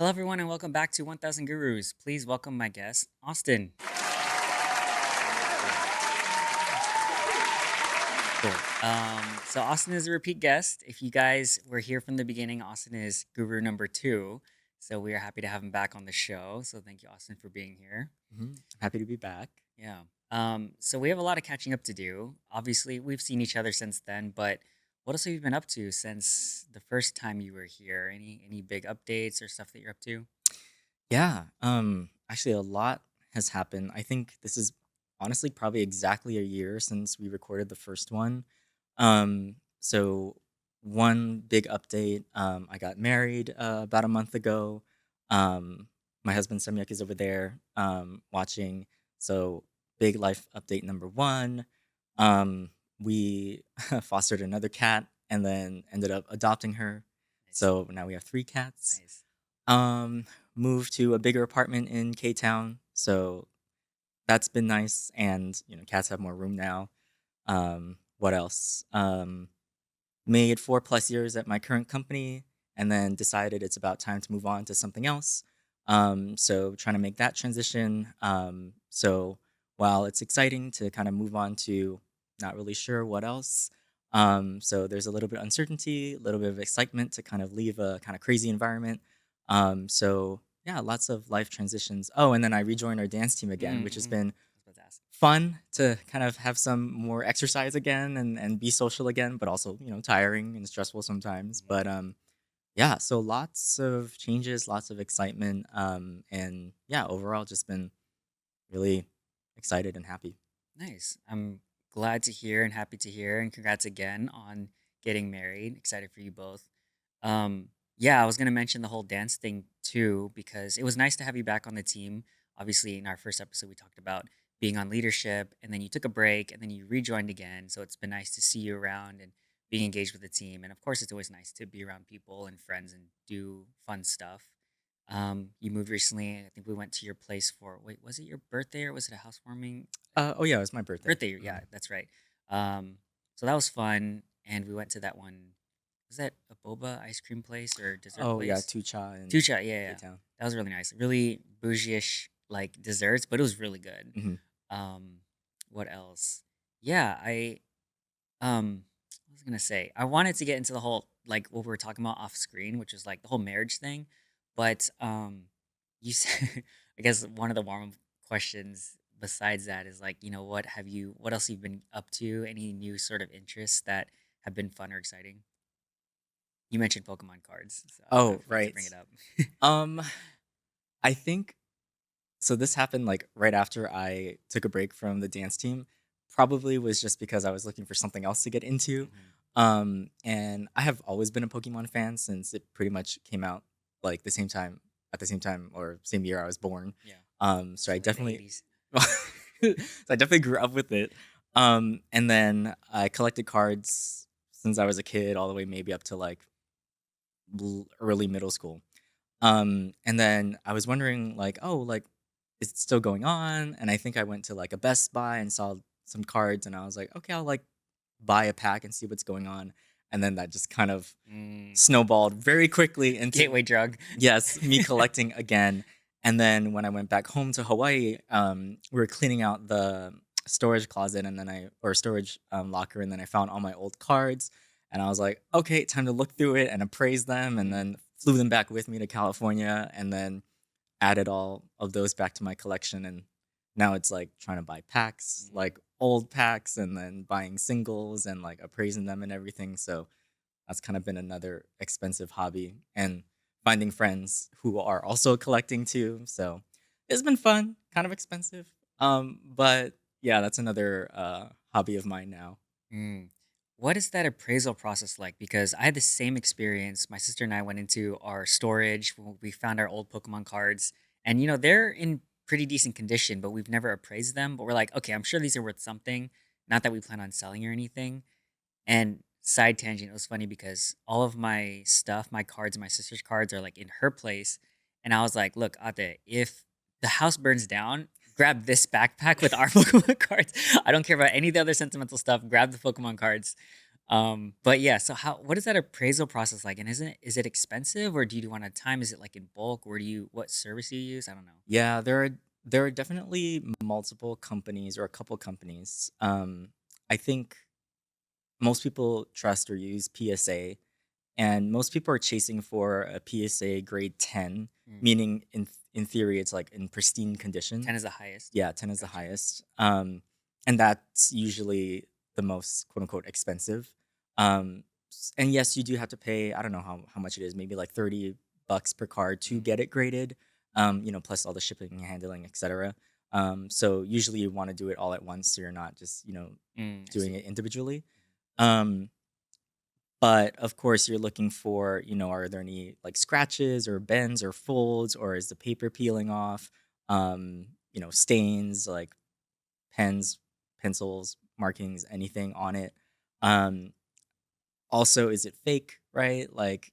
Hello, everyone, and welcome back to 1000 Gurus. Please welcome my guest, Austyn. Cool. So Austyn is a repeat guest. If you guys were here from the beginning, Austyn is guru number 2. So we are happy to have him back on the show. So thank you, Austyn, for being here. I'm happy to be back. Yeah. So we have a lot of catching up to do. Obviously, we've seen each other since then, but what else have you been up to since the first time you were here? Any big updates or stuff that you're up to? Yeah, actually, a lot has happened. I think this is honestly probably exactly a year since we recorded the first one. So one big update, I got married about a month ago. Um, my husband Samyak is over there watching. So big life update number one. We fostered another cat and then ended up adopting her. Nice. So now we have 3 cats. Nice. Um, Moved to a bigger apartment in K Town, so that's been nice. And cats have more room now. What else? Made 4+ years at my current company, and then decided it's about time to move on to something else. So trying to make that transition. So while it's exciting to kind of move on to not really sure what else. So there's a little bit of uncertainty, a little bit of excitement to kind of leave a kind of crazy environment. So yeah, lots of life transitions. Oh, and then I rejoined our dance team again, which has Mm-hmm. I been was about to ask. fun to kind of have some more exercise again and be social again, but also, tiring and stressful sometimes. Mhm. But yeah, so lots of changes, lots of excitement. And yeah, overall just been really excited and happy. Nice. I'm glad to hear and happy to hear, and congrats again on getting married. Excited for you both. Yeah, I was gonna mention the whole dance thing too because it was nice to have you back on the team. Obviously, in our first episode, we talked about being on leadership, and then you took a break, and then you rejoined again. So it's been nice to see you around and being engaged with the team. And of course, it's always nice to be around people and friends and do fun stuff. You moved recently. I think we went to your place for wait, was it your birthday or was it a housewarming? Oh yeah, it was my birthday. Birthday, yeah, that's right. So that was fun, and we went to that one. Was that a boba ice cream place or dessert Oh yeah, place? Tucha in Tucha, yeah, K yeah. Town. That was really nice. Really bougie-ish like desserts, but it was really good. Hmm. Um, what else? Yeah, what was I gonna say? I wanted to get into the whole like what we were talking about off screen, which is like the whole marriage thing. But you said I guess one of the warm questions besides that is like, what else you've been up to? Any new sort of interests that have been fun or exciting? You mentioned Pokemon cards, so I Oh forgot to right. bring it up. Um, I think so. This happened like right after I took a break from the dance team. Probably was just because I was looking for something else to get into. Hmm. And I have always been a Pokemon fan since it pretty much came out like the same time at the same time or same year I was born. Yeah, So I so in the definitely, 80s. so I definitely grew up with it. And then I collected cards since I was a kid, all the way maybe up to like early middle school. And then I was wondering, like, oh, like, is it still going on? And I think I went to like a Best Buy and saw some cards, and I was like, okay, I'll like buy a pack and see what's going on. And then that just kind of Mm. snowballed very quickly into, Gateway drug. yes, me collecting again. And then when I went back home to Hawaii, we were cleaning out the storage closet and then or storage locker, and then I found all my old cards, and I was like, okay, time to look through it and appraise them, and Mm. then flew them back with me to California, and then added all of those back to my collection. And now it's like trying to buy packs, Mhm. like old packs, and then buying singles and like appraising them and everything. So that's kind of been another expensive hobby, and finding friends who are also collecting too. So it's been fun, kind of expensive. But yeah, that's another hobby of mine now. Mm. What is that appraisal process like? Because I had the same experience. My sister and I went into our storage when we found our old Pokemon cards, and they're in pretty decent condition, but we've never appraised them. But we're like, okay, I'm sure these are worth something. Not that we plan on selling or anything. And side tangent, it was funny because all of my stuff, my cards, and my sister's cards are like in her place. And I was like, look, Ate, if the house burns down, grab this backpack with our Pokemon cards. I don't care about any of the other sentimental stuff. Grab the Pokemon cards. But yeah, so what is that appraisal process like? And is it expensive or do you do one at a time? Is it like in bulk? What service do you use? I don't know. Yeah, there are definitely multiple companies or a couple companies. I think most people trust or use PSA, and most people are chasing for a PSA grade 10, Mm, meaning in theory it's like in pristine condition. 10 is the highest. Yeah, 10 is the Gotcha. highest. And that's usually the most quote unquote expensive. And yes, you do have to pay, I don't know how much it is, maybe like $30 per card to Mm, get it graded, plus all the shipping and handling, etc. So usually you want to do it all at once so you're not just, I doing see. it individually. Um, but of course, you're looking for, are there any like scratches or bends or folds, or is the paper peeling off? Stains like pens, pencils, markings, anything on it. Um, Also, is it fake, right? Like,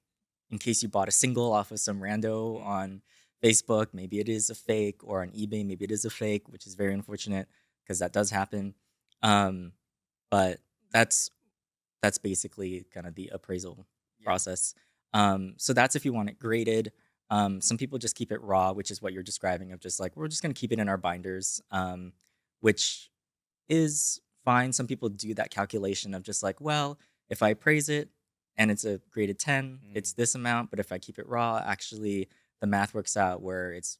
in case you bought a single off of some rando Mm, on Facebook, maybe it is a fake, or on eBay, maybe it is a fake, which is very unfortunate because that does happen. Um, but that's that's basically kind of the appraisal yeah. process. So that's if you want it graded. Some people just keep it raw, which is what you're describing of just like we're just gonna keep it in our binders, which is fine. Some people do that calculation of just like, well, if I praise it and it's a graded 10, Mm, it's this amount. But if I keep it raw, actually the math works out where it's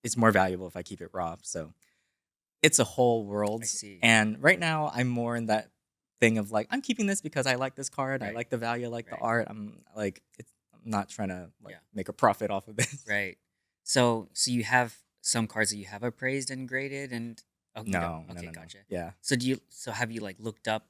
it's more valuable if I keep it raw. So it's a whole I world. see. And right now I'm more in that thing of like, I'm keeping this because I like this card. I Right. like the value, I like the Right. art. I'm not trying to like Yeah. make a profit off of this. Right. So you have some cards that you have appraised and graded and oh, you don't. No, no, Okay, no, no. gotcha. Yeah. So have you like looked up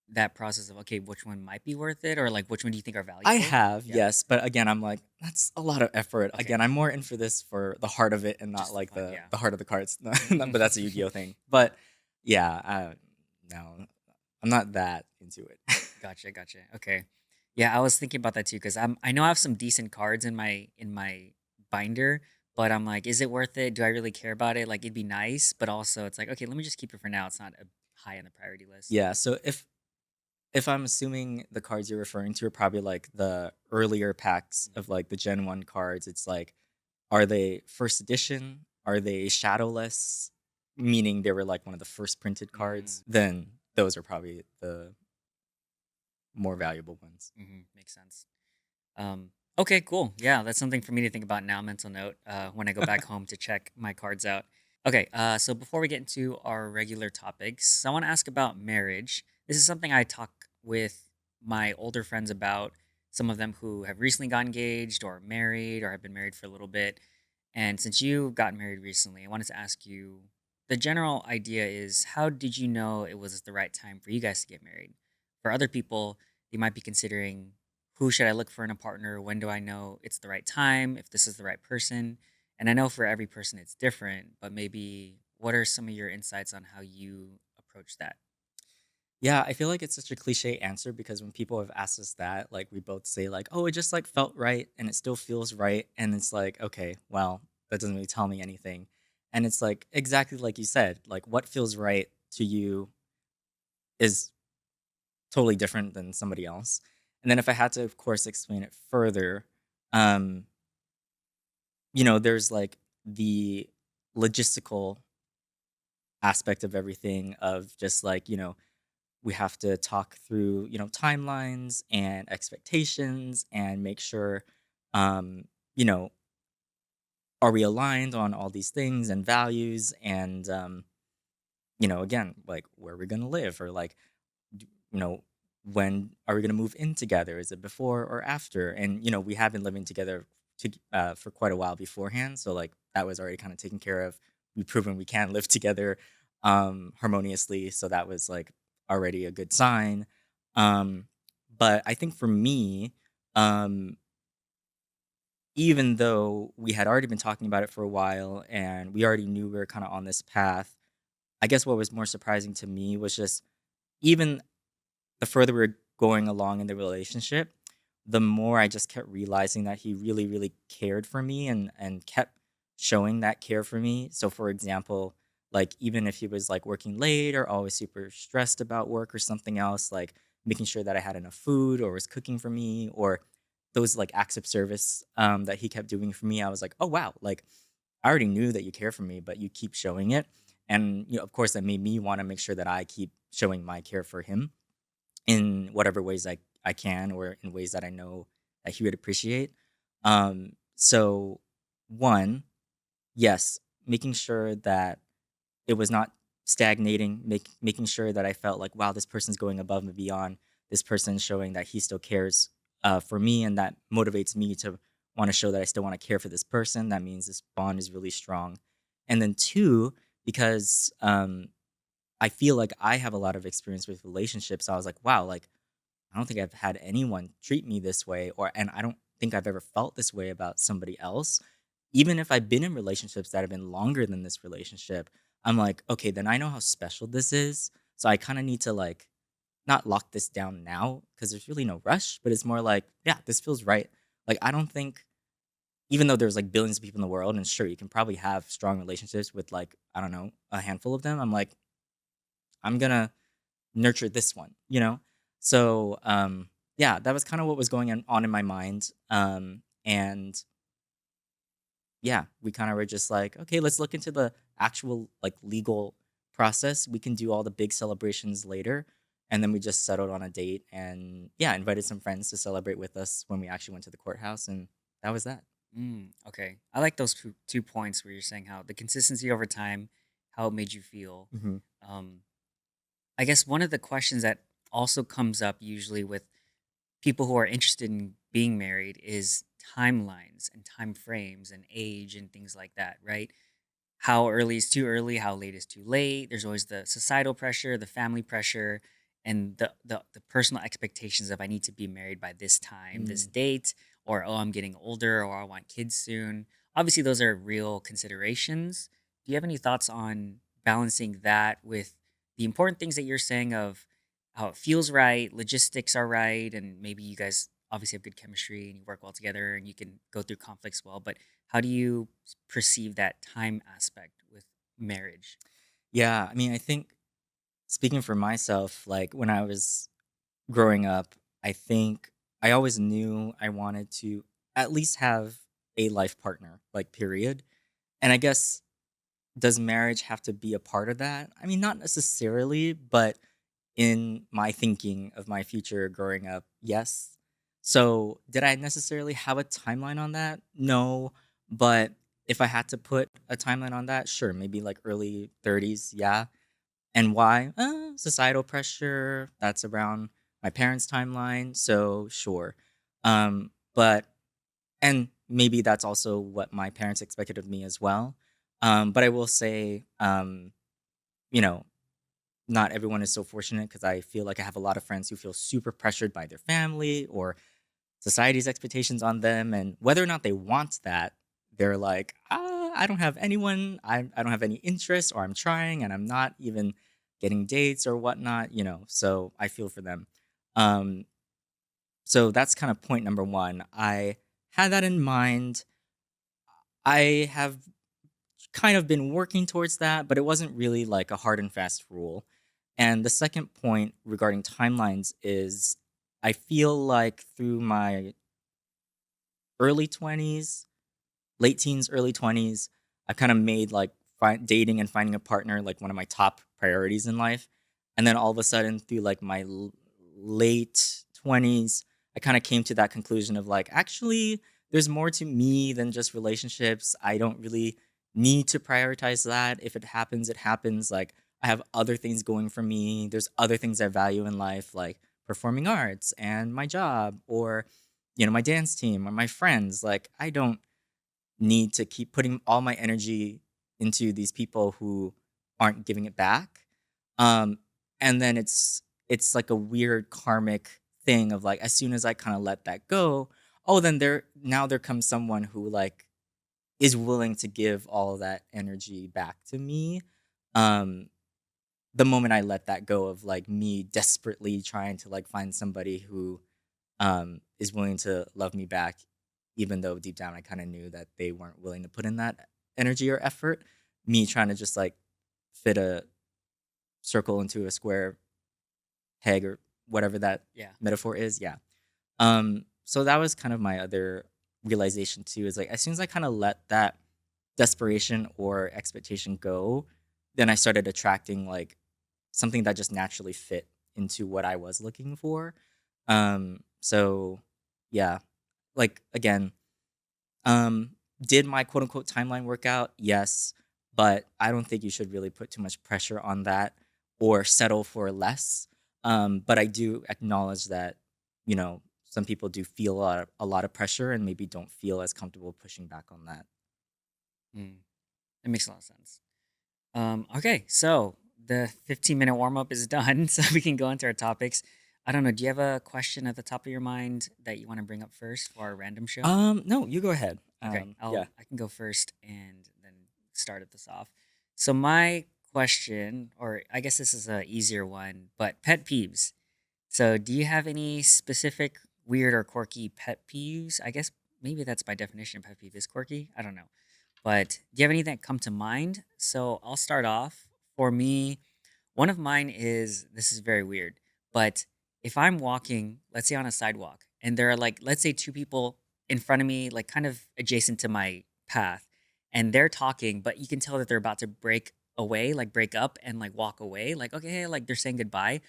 that process of okay, which one might be worth it or like which one do you think are I valuable? have, Yeah. yes, but again, I'm like, that's a lot of effort. Okay. Again, I'm more in for this for the heart of it and not Just the like fun, the yeah. the heart of the cards. But that's a Mhm. Yu-Gi-Oh thing. But yeah, no, I'm not that into it. Gotcha, gotcha. Okay. Yeah, I was thinking about that too because I know I have some decent cards in my binder, but I'm like, is it worth it? Do I really care about it? Like, it'd be nice, but also it's like, okay, let me just keep it for now. It's not high on the priority list. Yeah, so if I'm assuming the cards you're referring to are probably like the earlier packs Mm, of like the Gen 1 cards, it's like, are they first edition? Are they shadowless? Meaning they were like one of the first printed mm, cards, then those are probably the more valuable ones. makes sense. Okay, cool. Yeah, that's something for me to think about now. Mental note when I go back home to check my cards out. Okay, so before we get into our regular topics, I want to ask about marriage. This is something I talk with my older friends about. Some of them who have recently got engaged or married or have been married for a little bit. And since you got married recently, I wanted to ask you the general idea is how did you know it was the right time for you guys to get married? For other people, they might be considering who should I look for in a partner? When do I know it's the right time? If this is the right person? And I know for every person it's different, but maybe what are some of your insights on how you approach that? Yeah, I feel like it's such a cliche answer because when people have asked us that, like we both say like, "Oh, it just like felt right and it still feels right." And it's like, "Okay, well, that doesn't really tell me anything." And it's like exactly like you said, like what feels right to you is totally different than somebody else. And then if I had to of course explain it further, um, there's like the logistical aspect of everything of just like, we have to talk through timelines and expectations and make sure um you know are we aligned on all these things and values and again like where are we going to live or like you know when are we going to move in together, is it before or after, and we have been living together for quite a while beforehand, so like that was already kind of taken care of. We've proven we can live together harmoniously, so that was like already a good sign. um but I think for me, um even though we had already been talking about it for a while and we already knew we were kind of on this path, I guess what was more surprising to me was just even the further we were going along in the relationship, the more I just kept realizing that he really, really cared for me and kept showing that care for me. So, for example, Like even if he was like working late or always super stressed about work or something else, like making sure that I had enough food or was cooking for me or those like acts of service that he kept doing for me, I was like, oh wow, like I already knew that you care for me, but you keep showing it. And of course, that made me want to make sure that I keep showing my care for him in whatever ways I can or in ways that I know that he would appreciate. So one, yes, making sure that it was not stagnating, making sure that I felt like, wow, this person's going above and beyond. This person's showing that he still cares for me, and that motivates me to want to show that I still want to care for this person. That means this bond is really strong. And then two, because I feel like I have a lot of experience with relationships. So I was like, wow, like I don't think I've had anyone treat me this way, and I don't think I've ever felt this way about somebody else. Even if I've been in relationships that have been longer than this relationship, I'm like, okay, then I know how special this is. So I kind of need to like not lock this down now because there's really no rush, but it's more like, yeah, this feels right. Like I don't think, even though there's like billions of people in the world, and sure, you can probably have strong relationships with like, I don't know, a handful of them. I'm like, I'm gonna nurture this one, you know? So, yeah, that was kind of what was going on in my mind. And yeah, we kind of were just like, okay, let's look into the actual like legal process. We can do all the big celebrations later. And then we just settled on a date and yeah, invited some friends to celebrate with us when we actually went to the courthouse. And that was that. Okay. I like those two points where you're saying how the consistency over time, how it made you feel. Hmm. Um, I guess one of the questions that also comes up usually with people who are interested in being married is timelines and time frames and age and things like that, right? How early is too early, how late is too late. There's always the societal pressure, the family pressure, and the personal expectations of I need to be married by this time, this Mm. date, or oh, I'm getting older, or I want kids soon. Obviously, those are real considerations. Do you have any thoughts on balancing that with the important things that you're saying of how it feels right, logistics are right, and maybe you guys obviously have good chemistry and you work well together and you can go through conflicts well, but how do you perceive that time aspect with marriage? Yeah, I mean, I think speaking for myself, like when I was growing up, I think I always knew I wanted to at least have a life partner, like, period. And I guess, does marriage have to be a part of that? I mean, not necessarily, but in my thinking of my future growing up, yes. So, did I necessarily have a timeline on that? No. But if I had to put a timeline on that, sure, maybe like early 30s, yeah. And why? Societal pressure. That's around my parents' timeline. So sure. But and maybe that's also what my parents expected of me as well. But I will say, you know, not everyone is so fortunate because I feel like I have a lot of friends who feel super pressured by their family or society's expectations on them, and whether or not they want that, they're like, I don't have anyone, I don't have any interest, or I'm trying and I'm not even getting dates or whatnot, so I feel for them. Um, so that's kind of point number one. I had that in mind. I have kind of been working towards that, but it wasn't really like a hard and fast rule. And the second point regarding timelines is I feel like through my early 20s, late teens, early 20s, I kind of made like dating and finding a partner like one of my top priorities in life. And then all of a sudden, through like my late 20s, I kind of came to that conclusion of like, actually, there's more to me than just relationships. I don't really need to prioritize that. If it happens, it happens. Like, I have other things going for me. There's other things I value in life, like performing arts and my job, or, my dance team or my friends. Like, I don't need to keep putting all my energy into these people who aren't giving it back. Um, and then it's like a weird karmic thing of like, as soon as I kind of let that go, oh, then there comes someone who like is willing to give all of that energy back to me. Um, the moment I let that go of like me desperately trying to like find somebody who is willing to love me back, even though deep down I kind of knew that they weren't willing to put in that energy or effort. Me trying to just like fit a circle into a square peg or whatever that Yeah. metaphor is. Yeah. So that was kind of my other realization too, is like as soon as I kind of let that desperation or expectation go, then I started attracting like something that just naturally fit into what I was looking for. So yeah, like again, um, did my quote unquote timeline work out? Yes, but I don't think you should really put too much pressure on that or settle for less. But I do acknowledge that, you know, some people do feel a lot of pressure and maybe don't feel as comfortable pushing back on that. Mm, it makes a lot of sense. Okay, so the 15-minute warm up is done, so we can go into our topics. I don't know. Do you have a question at the top of your mind that you want to bring up first for our random show? No, you go ahead. Okay, Yeah. I can go first and then start this off. So my question, or I guess this is a easier one, but pet peeves. So do you have any specific weird or quirky pet peeves? I guess maybe that's by definition pet peeve is quirky. I don't know. But do you have any that come to mind? So I'll start off. For me, one of mine is this is very weird, but if I'm walking, let's say on a sidewalk, and there are like, let's say two people in front of me, like kind of adjacent to my path, and they're talking, but you can tell that they're about to break away, like break up and like walk away, like, okay, hey, like they're saying goodbye.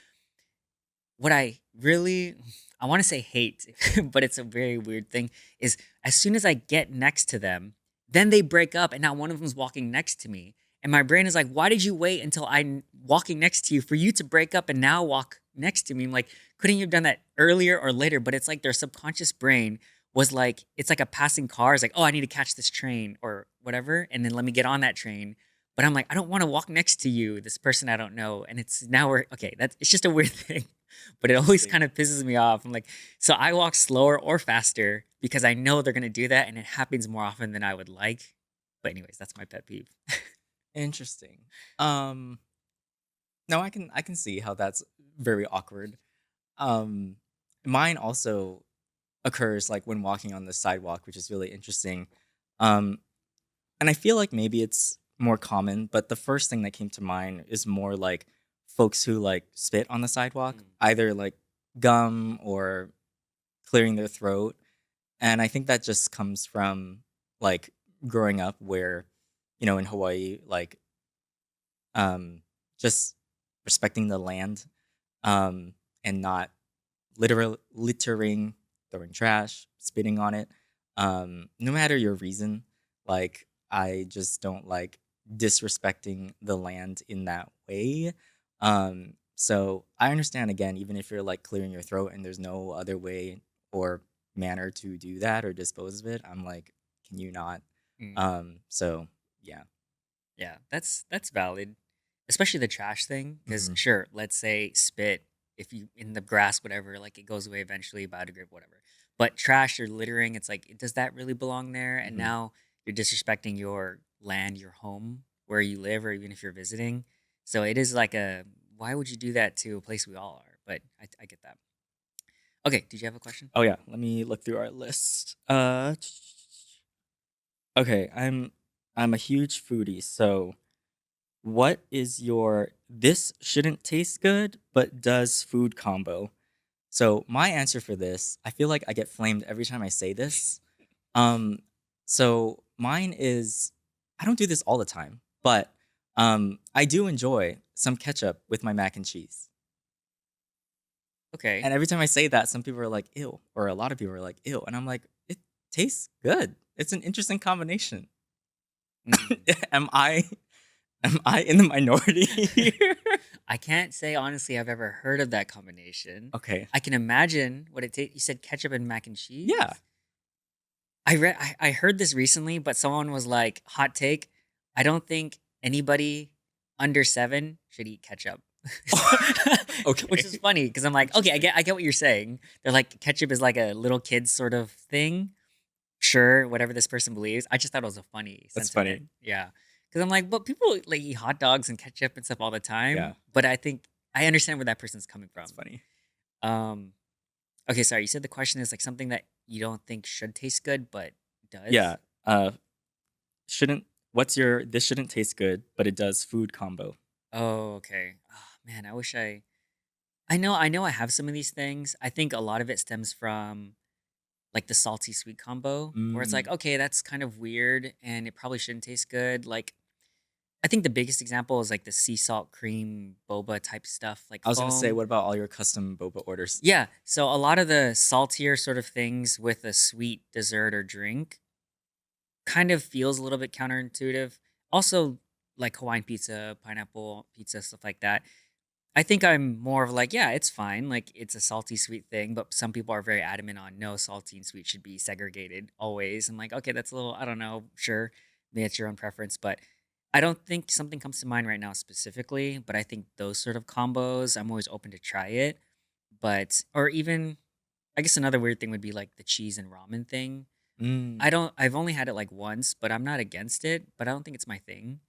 What I really, I want to say hate, but it's a very weird thing, is as soon as I get next to them, then they break up and now one of them's walking next to me. And my brain is like, why did you wait until I'm walking next to you for you to break up and now walk next to me? I'm like, couldn't you have done that earlier or later? But it's like their subconscious brain was like, it's like a passing car. It's like, oh, I need to catch this train or whatever. And then let me get on that train. But I'm like, I don't want to walk next to you, this person I don't know. And it's now we're okay. That's it's just a weird thing. But it always Interesting. kind of pisses me off. I'm like, so I walk slower or faster because I know they're gonna do that, and it happens more often than I would like. But anyways, that's my pet peeve. Interesting. Um, no, I can see how that's very awkward. Um, Mine also occurs like when walking on the sidewalk, which is really interesting. Um, and I feel like maybe it's more common, but the first thing that came to mind is more like folks who like spit on the sidewalk, Mm, either like gum or clearing their throat. And I think that just comes from like growing up where, in Hawaii, like um just respecting the land, um and not literal littering, throwing trash, spitting on it. No matter your reason, like I just don't like disrespecting the land in that way. So I understand, again, even if you're like clearing your throat and there's no other way or manner to do that or dispose of it, I'm like, can you not? mm. So yeah. Yeah, that's valid, especially the trash thing. Because Hmm. sure, let's say spit, if you in the grass, whatever, like it goes away eventually, biodegrade, whatever. But trash or littering, it's like, does that really belong there? And Hmm. now you're disrespecting your land, your home, where you live, or even if you're visiting. So it is like a, why would you do that to a place we all are? But I get that. Okay, did you have a question? Oh yeah, let me look through our list. Okay, I'm a huge foodie, so what is your this shouldn't taste good but does food combo? So my answer for this, I feel like I get flamed every time I say this. Um so mine is, I don't do this all the time, but I do enjoy some ketchup with my mac and cheese. Okay. And every time I say that, some people are like, ew, or a lot of people are like, ew, and I'm like, it tastes good. It's an interesting combination. Mm. am I Am I in the minority here? I can't say honestly I've ever heard of that combination. Okay. I can imagine what it tastes. You said ketchup and mac and Yeah. cheese. I heard this recently, but someone was like, "Hot take: I don't think anybody under 7 should eat ketchup." Which is Okay. funny because I'm like, okay, Interesting. I get what you're saying. They're like ketchup is like a little kid sort of thing. Sure, whatever this person believes. I just thought it was a funny That's sentiment. funny. Yeah, because I'm like, but people like eat hot dogs and ketchup and stuff all the Yeah, time. But I think I understand where that person's coming that's from. funny. Um, okay, sorry. You said the question is like something that you don't think should taste good, but Yeah. does. Uh shouldn't What's your this shouldn't taste good, but it does food combo? Oh, okay. Oh, man, I wish I know I have some of these things. I think a lot of it stems from like the salty sweet combo where it's like, Mm. okay, that's kind of weird and it probably shouldn't taste good. Like I think the biggest example is like the sea salt cream boba type stuff, like I was gonna say, foam. what about all your custom boba orders? Yeah, so a lot of the saltier sort of things with a sweet dessert or drink kind of feels a little bit counterintuitive. Also, like Hawaiian pizza, pineapple pizza, stuff like that. I think I'm more of like, yeah, it's fine. Like it's a salty sweet thing, but some people are very adamant on no, salty and sweet should be segregated always. I'm like, okay, that's a little, I don't know, sure, maybe it's your own preference, but I don't think something comes to mind right now specifically. But I think those sort of combos, I'm always open to try it. But or even, I guess another weird thing would be like the cheese and ramen thing. Mm, I've only had it like once, but I'm not against it. But I don't think it's my thing.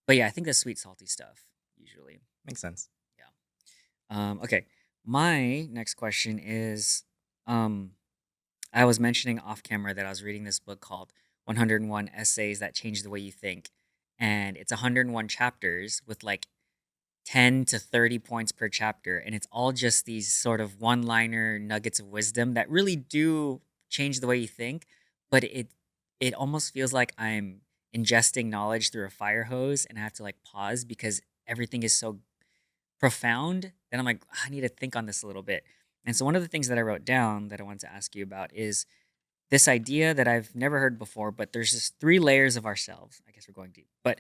But yeah, I think the sweet salty stuff usually. makes sense. Yeah. Okay. My next question is um, I was mentioning off camera that I was reading this book called 101 Essays That Change the Way You Think. And it's 101 chapters with like 10 to 30 points per chapter. And it's all just these sort of one liner nuggets of wisdom that really do change the way you think. But it almost feels like I'm ingesting knowledge through a fire hose and I have to like pause because everything is so profound, then I'm like, I need to think on this a little bit. And so one of the things that I wrote down that I wanted to ask you about is this idea that I've never heard before, but there's just three layers of ourselves. I guess we're going deep, but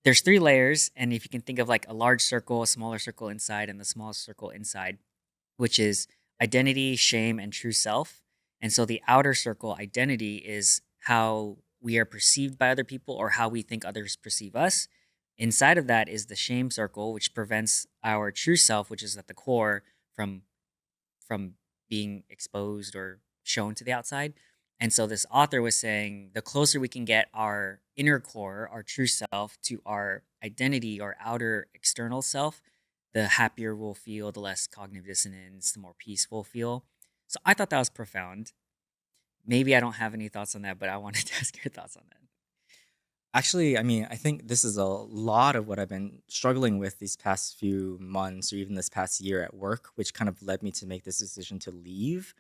there's three layers. And if you can think of like a large circle, a smaller circle inside, and the smallest circle inside, which is identity, shame, and true self. And so the outer circle, identity, is how we are perceived by other people or how we think others perceive us. Inside of that is the shame circle, which prevents our true self, which is at the core, from from being exposed or shown to the outside. And so this author was saying the closer we can get our inner core, our true self, to our identity or outer external self, the happier we'll feel, the less cognitive dissonance, the more peaceful we'll feel. So I thought that was profound. Maybe I don't have any thoughts on that, but I wanted to ask your thoughts on that. Actually, I mean, I think this is a lot of what I've been struggling with these past few months or even this past year at work, which kind of led me to make this decision to leave.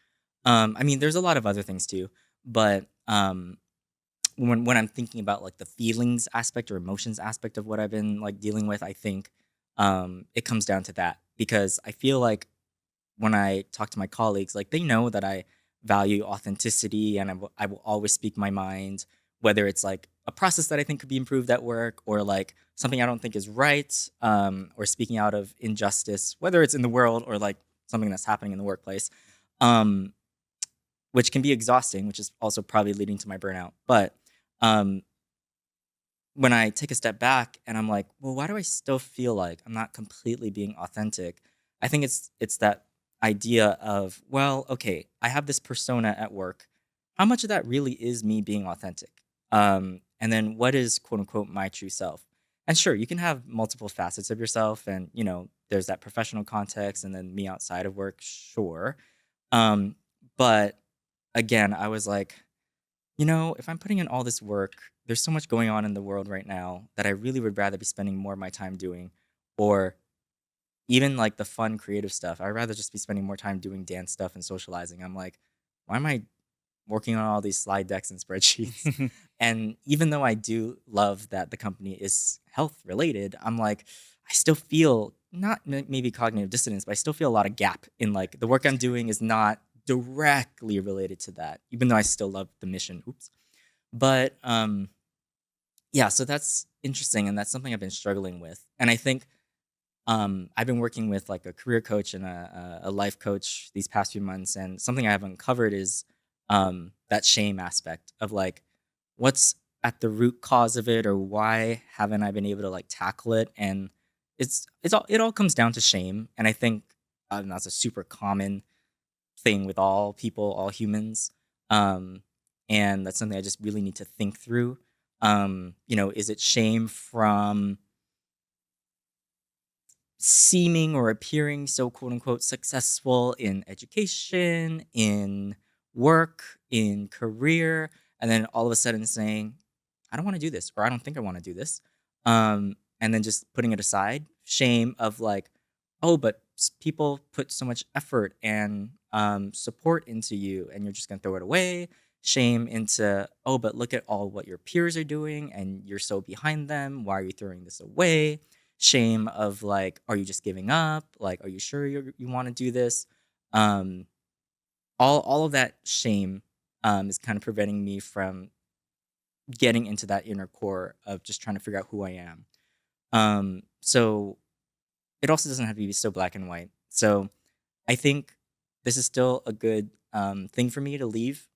I mean, there's a lot of other things too, but when I'm thinking about like the feelings aspect or emotions aspect of what I've been like dealing with, I think it comes down to that because I feel like when I talk to my colleagues, like they know that I value authenticity and I will always speak my mind, whether it's like a process that I think could be improved at work or like something I don't think is right, or speaking out of injustice, whether it's in the world or like something that's happening in the workplace, um, which can be exhausting, which is also probably leading to my burnout. But um, when I take a step back and I'm like, well, why do I still feel like I'm not completely being authentic? I think it's that idea of, well, okay, I have this persona at work. How much of that really is me being authentic? And then what is quote unquote my true self? And sure, you can have multiple facets of yourself, and there's that professional context, and then me outside of work, sure. Um, but again, I was like, if I'm putting in all this work, there's so much going on in the world right now that I really would rather be spending more of my time doing, or even like the fun creative stuff. I'd rather just be spending more time doing dance stuff and socializing. I'm like, why am I working on all these slide decks and spreadsheets? And even though I do love that the company is health related, I'm like, I still feel not maybe cognitive dissonance, but I still feel a lot of gap in like the work I'm doing is not directly related to that, even though I still love the mission. Oops. But yeah, so that's interesting, and that's something I've been struggling with. And I think I've been working with like a career coach and a life coach these past few months, and something I have uncovered is that shame aspect of like what's at the root cause of it, or why haven't I been able to like tackle it? And it all comes down to shame, and I think that's a super common thing with all people, all humans. Um, and that's something I just really need to think through. Is it shame from seeming or appearing so quote unquote successful in education, in work, in career, and then all of a sudden saying, I don't want to do this, or I don't think I want to do this. And then just putting it aside, shame of like, oh, but people put so much effort and support into you, and you're just gonna throw it away. Shame into, oh, but look at all what your peers are doing, and you're so behind them. Why are you throwing this away? Shame of like, are you just giving up? Like, are you sure you want to do this? Um, all of that shame is kind of preventing me from getting into that inner core of just trying to figure out who I am. So it also doesn't have to be so black and white. So I think this is still a good thing for me to leave.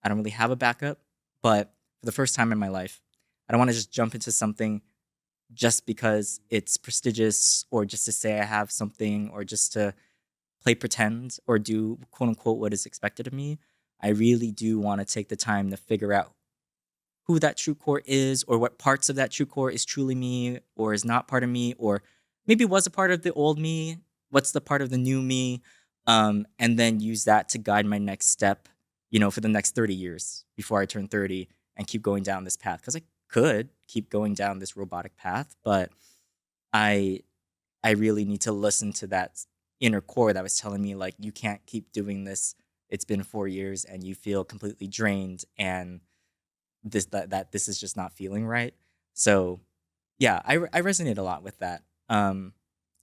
I don't really have a backup, but for the first time in my life, I don't want to just jump into something just because it's prestigious, or just to say I have something, or just to play pretend or do quote unquote what is expected of me. I really do want to take the time to figure out who that true core is, or what parts of that true core is truly me or is not part of me, or maybe was a part of the old me. What's the part of the new me? And then use that to guide my next step, for the next 30 years before I turn 30, and keep going down this path. Because I could keep going down this robotic path, but I I really need to listen to that inner core that was telling me, like, you can't keep doing this. It's been 4 years and you feel completely drained, and that this is just not feeling right. So yeah, I resonate a lot with that.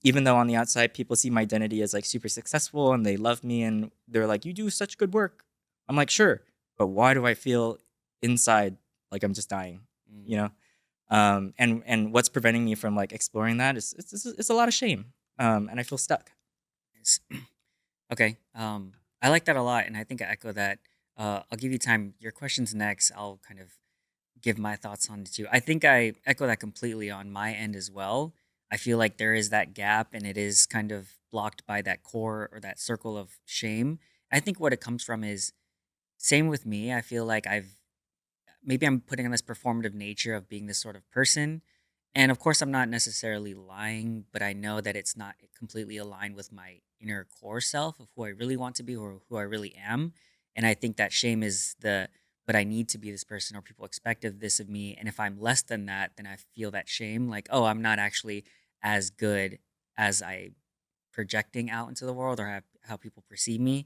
Even though on the outside people see my identity as like super successful and they love me and they're like, you do such good work. I'm like, sure, but why do I feel inside like I'm just dying? You Mm, know? And what's preventing me from like exploring that is it's a lot of shame. And I feel stuck. nice. Okay. I like that a lot, and I think I echo that. I'll give you time. Your question's next. I'll kind of give my thoughts on it too. I think I echo that completely on my end as well. I feel like there is that gap, and it is kind of blocked by that core or that circle of shame. I think what it comes from is same with me. I feel like maybe I'm putting on this performative nature of being this sort of person. And of course, I'm not necessarily lying, but I know that it's not completely aligned with my inner core self of who I really want to be or who I really am. And I think that shame is but I need to be this person, or people expect of this of me. And if I'm less than that, then I feel that shame like, oh, I'm not actually as good as I projecting out into the world, or how people perceive me.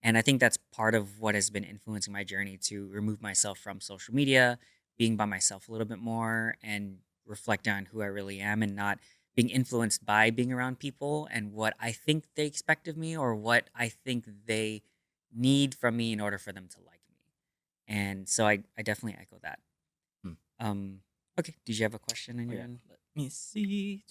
And I think that's part of what has been influencing my journey to remove myself from social media, being by myself a little bit more, and reflect on who I really am, and not being influenced by being around people and what I think they expect of me, or what I think they need from me in order for them to like me. And so I definitely echo that. Hmm. Um, okay. Did you have a question on Oh your yeah, end? let me see.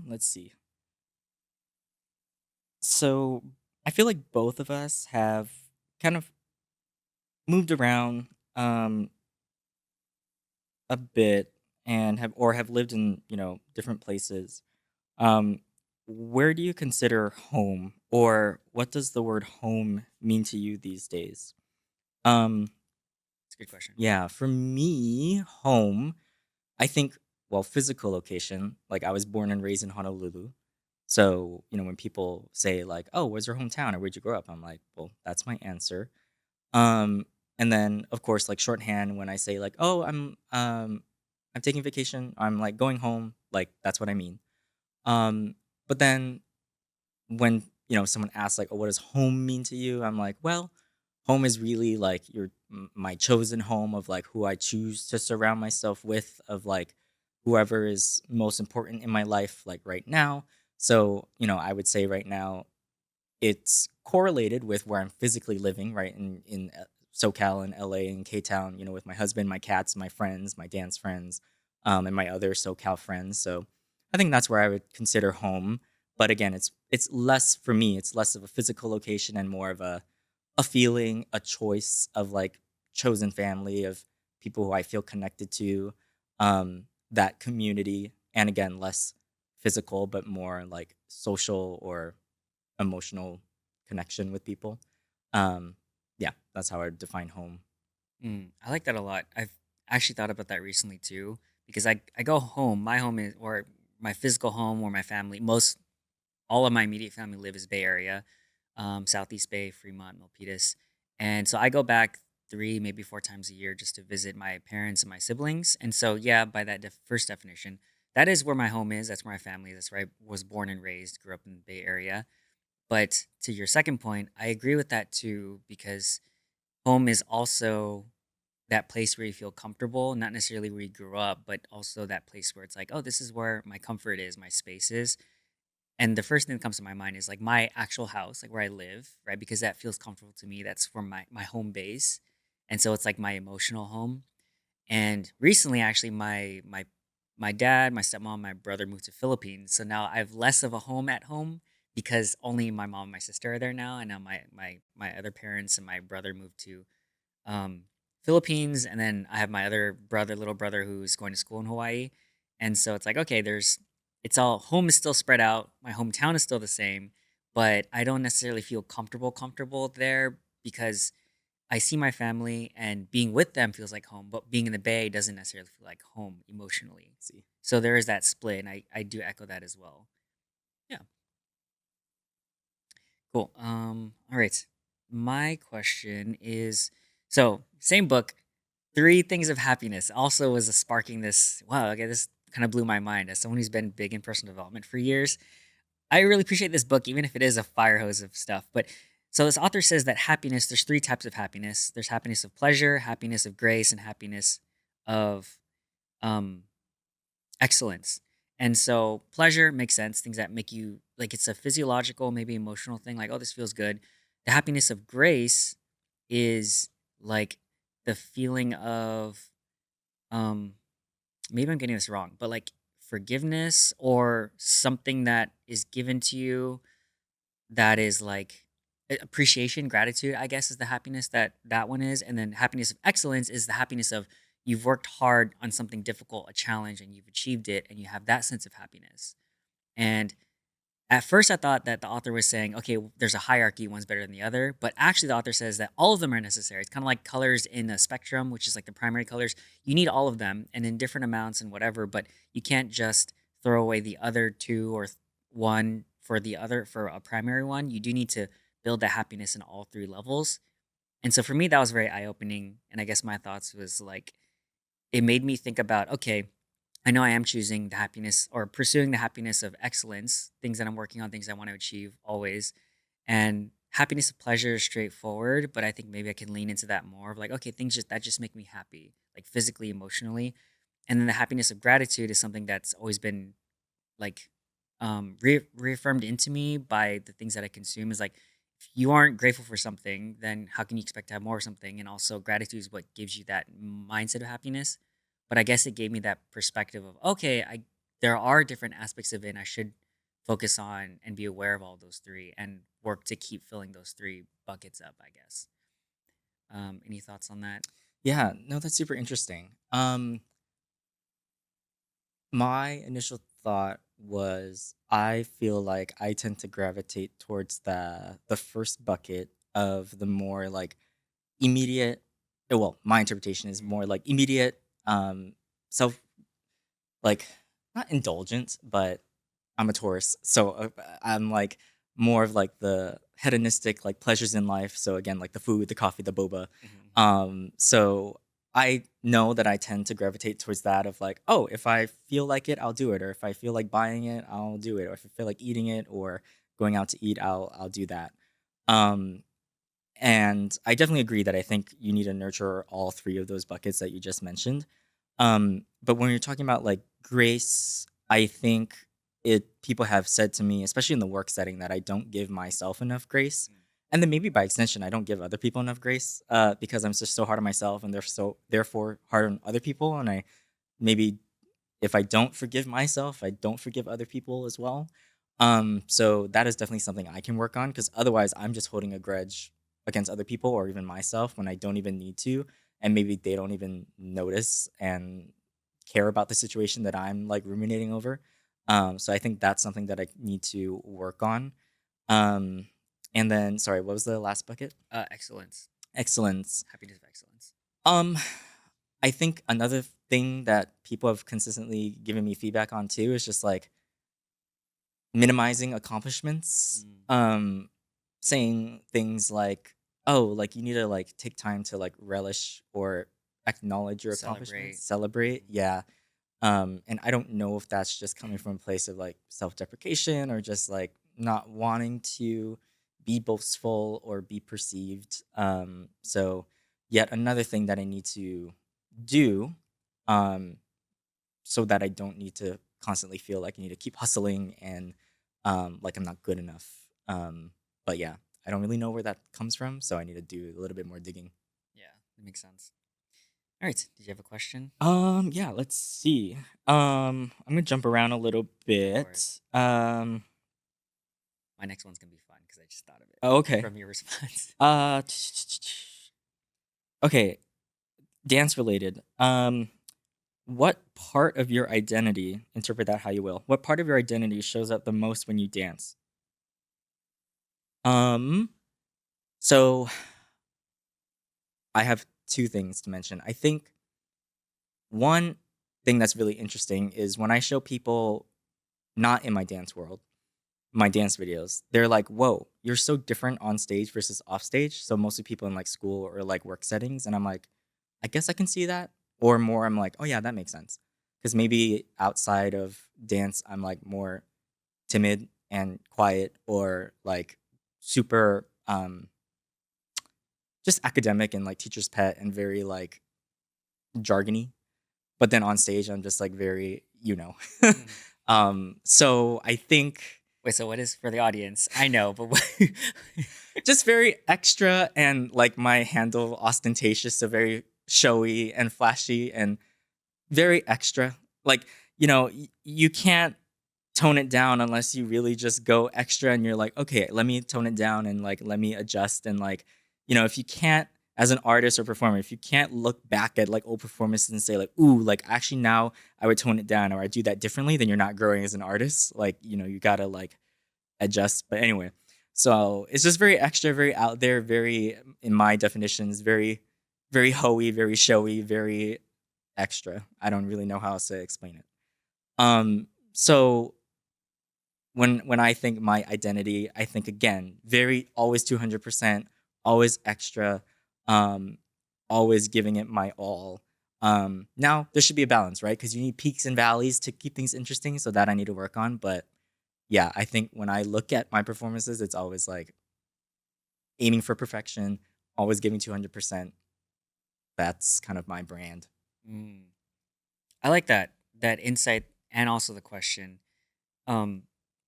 Let's see. So I feel like both of us have kind of moved around um a bit, and have lived in, different places. Um where do you consider home, or what does the word home mean to you these days? Um It's a good question. yeah, for me, home, I think, well, physical location, like I was born and raised in Honolulu. So, when people say like, "Oh, where's your hometown or where'd you grow up?" I'm like, "Well, that's my answer." Um, and then of course, like shorthand when I say like, "Oh, I'm taking vacation. I'm like going home." Like that's what I mean. But then when, someone asks like, "Oh, what does home mean to you?" I'm like, "Well, home is really like my chosen home of like who I choose to surround myself with, of like whoever is most important in my life like right now." So, I would say right now it's correlated with where I'm physically living, right? In SoCal and LA and K Town, with my husband, my cats, my friends, my dance friends, and my other SoCal friends. So I think that's where I would consider home. But again, it's less for me. It's less of a physical location and more of a feeling, a choice of like chosen family of people who I feel connected to, that community, and again, less physical but more like social or emotional connection with people. Um, yeah, that's how I would define home. I like that a lot. I've actually thought about that recently too, because I go home. My home is, or my physical home, or my family. Most all of my immediate family live is Bay Area, Southeast Bay, Fremont, Milpitas, and so I go back 3, maybe 4 times a year just to visit my parents and my siblings. And so, yeah, by that first definition, that is where my home is. That's where my family is. That's where I was born and raised. Grew up in the Bay Area. But to your second point, I agree with that too, because home is also that place where you feel comfortable, not necessarily where you grew up, but also that place where it's like, oh, this is where my comfort is, my space is. And the first thing that comes to my mind is like my actual house, like where I live, right? Because that feels comfortable to me. That's for my home base. And so it's like my emotional home. And recently, actually, my dad, my stepmom, my brother moved to Philippines. So now I have less of a home at home because only my mom and my sister are there now. And now my other parents and my brother moved to um, Philippines, and then I have my other brother, little brother, who's going to school in Hawaii. And so it's like, okay, it's all home is still spread out. My hometown is still the same, but I don't necessarily feel comfortable there because I see my family and being with them feels like home, but being in the Bay doesn't necessarily feel like home emotionally. See. So there is that split, and I do echo that as well. Yeah, cool. All right. My question is, so same book, Three Things of Happiness. Also was a sparking this. Wow, okay, this kind of blew my mind as someone who's been big in personal development for years. I really appreciate this book, even if it is a fire hose of stuff. But so this author says that happiness, there's three types of happiness. There's happiness of pleasure, happiness of grace, and happiness of um, excellence. And so pleasure makes sense, things that make you like it's a physiological, maybe emotional thing, like, oh, this feels good. The happiness of grace is like the feeling of um maybe I'm getting this wrong, but like forgiveness or something that is given to you that is like appreciation, gratitude, I guess, is the happiness that one is. And then happiness of excellence is the happiness of you've worked hard on something difficult, a challenge, and you've achieved it, and you have that sense of happiness. And at first, I thought that the author was saying, okay, there's a hierarchy, one's better than the other. But actually, the author says that all of them are necessary. It's kind of like colors in a spectrum, which is like the primary colors. You need all of them and in different amounts and whatever, but you can't just throw away the other two or one for the other, for a primary one. You do need to build that happiness in all three levels. And so for me, that was very eye opening. And I guess my thoughts was like, it made me think about, okay, I know I am choosing the happiness or pursuing the happiness of excellence, things that I'm working on, things I want to achieve always. And happiness of pleasure is straightforward, but I think maybe I can lean into that more of like, okay, things just make me happy, like physically, emotionally. And then the happiness of gratitude is something that's always been like reaffirmed into me by the things that I consume is like, if you aren't grateful for something, then how can you expect to have more of something? And also gratitude is what gives you that mindset of happiness. But I guess it gave me that perspective of, okay, there are different aspects of it and I should focus on and be aware of all those three and work to keep filling those three buckets up, I guess. Any thoughts on that? Yeah, no, that's super interesting. My initial thought was I feel like I tend to gravitate towards the first bucket of the more like immediate well, my interpretation is Mm, more like immediate self like not indulgent, but I'm a Taurus, so I'm like more of like the hedonistic like pleasures in life. So again, like the food, the coffee, the boba. mhm, So I know that I tend to gravitate towards that of like, oh, if I feel like it, I'll do it, or if I feel like buying it, I'll do it, or if I feel like eating it or going out to eat, I'll do that. Um, and I definitely agree that I think you need to nurture all three of those buckets that you just mentioned. But when you're talking about like grace, I think people have said to me, especially in the work setting, that I don't give myself enough grace. mm, And then maybe by extension, I don't give other people enough grace because I'm just so hard on myself and they're so therefore hard on other people. And I maybe if I don't forgive myself, I don't forgive other people as well. So that is definitely something I can work on because otherwise I'm just holding a grudge against other people or even myself when I don't even need to. And maybe they don't even notice and care about the situation that I'm like ruminating over. So I think that's something that I need to work on. Um, and then, sorry, what was the last bucket? excellence, Excellence. happiness of excellence. Um, I think another thing that people have consistently given me feedback on too is just like minimizing accomplishments. Mm. Saying things like, "Oh, like you need to like take time to like relish or acknowledge your accomplishments, Celebrate. celebrate." Mhm. Yeah. And I don't know if that's just coming from a place of like self-deprecation or just like not wanting to be boastful or be perceived. So yet another thing that I need to do, um, so that I don't need to constantly feel like I need to keep hustling and like I'm not good enough. But yeah, I don't really know where that comes from, so I need to do a little bit more digging. Yeah, that makes sense. All right. Did you have a question? Yeah, let's see. I'm gonna jump around a little Go for it. bit. My next one's gonna be fun because I just thought of it Oh, okay. from your response. Uh, okay, dance related. What part of your identity, interpret that how you will, what part of your identity shows up the most when you dance? Um, so I have two things to mention. I think one thing that's really interesting is when I show people not in my dance world, my dance videos, they're like, "Whoa, you're so different on stage versus off stage." So mostly people in like school or like work settings, and I'm like, I guess I can see that. Or more, I'm like, oh yeah, that makes sense. Because maybe outside of dance, I'm like more timid and quiet, or like super just academic and like teacher's pet and very like jargony. But then on stage, I'm just like very, Mhm. so I think Wait, so what is for the audience? I know, but what? just very extra and like my handle ostentatious, so very showy and flashy and very extra. Like, you can't tone it down unless you really just go extra and you're like, okay, let me tone it down and like let me adjust and like, if you can't as an artist or performer, if you can't look back at like old performances and say like, ooh, like actually now I would tone it down or I do that differently, then you're not growing as an artist. Like, you gotta like adjust. But anyway, so it's just very extra, very out there, very in my definitions, very, very hoey, very showy, very extra. I don't really know how else to explain it. So when I think my identity, I think again, very always 200%, always extra, um, always giving it my all. Now there should be a balance, right? Because you need peaks and valleys to keep things interesting. So that I need to work on. But yeah, I think when I look at my performances, it's always like aiming for perfection, always giving 200%. That's kind of my brand. Mm. I like that insight and also the question. Um,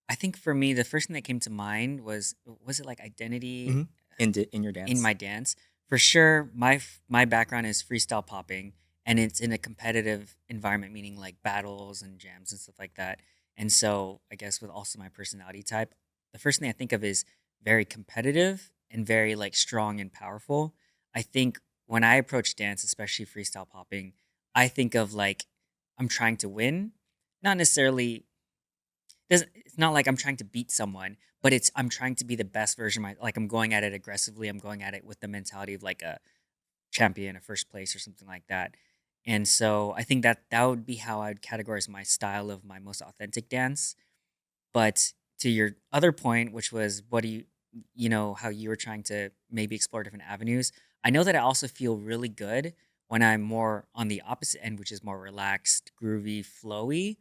I think for me, the first thing that came to mind was it like identity Hmm. In your in dance. my dance? For sure, my background is freestyle popping, and it's in a competitive environment, meaning like battles and jams and stuff like that. And so, I guess with also my personality type, the first thing I think of is very competitive and very like strong and powerful. I think when I approach dance, especially freestyle popping, I think of like I'm trying to win, not necessarily doesn't it's not like I'm trying to beat someone, but it's I'm trying to be the best version of my like I'm going at it aggressively. I'm going at it with the mentality of like a champion, a first place or something like that. And so I think that that would be how I'd categorize my style of my most authentic dance. But to your other point, which was what do how you were trying to maybe explore different avenues. I know that I also feel really good when I'm more on the opposite end, which is more relaxed, groovy, flowy.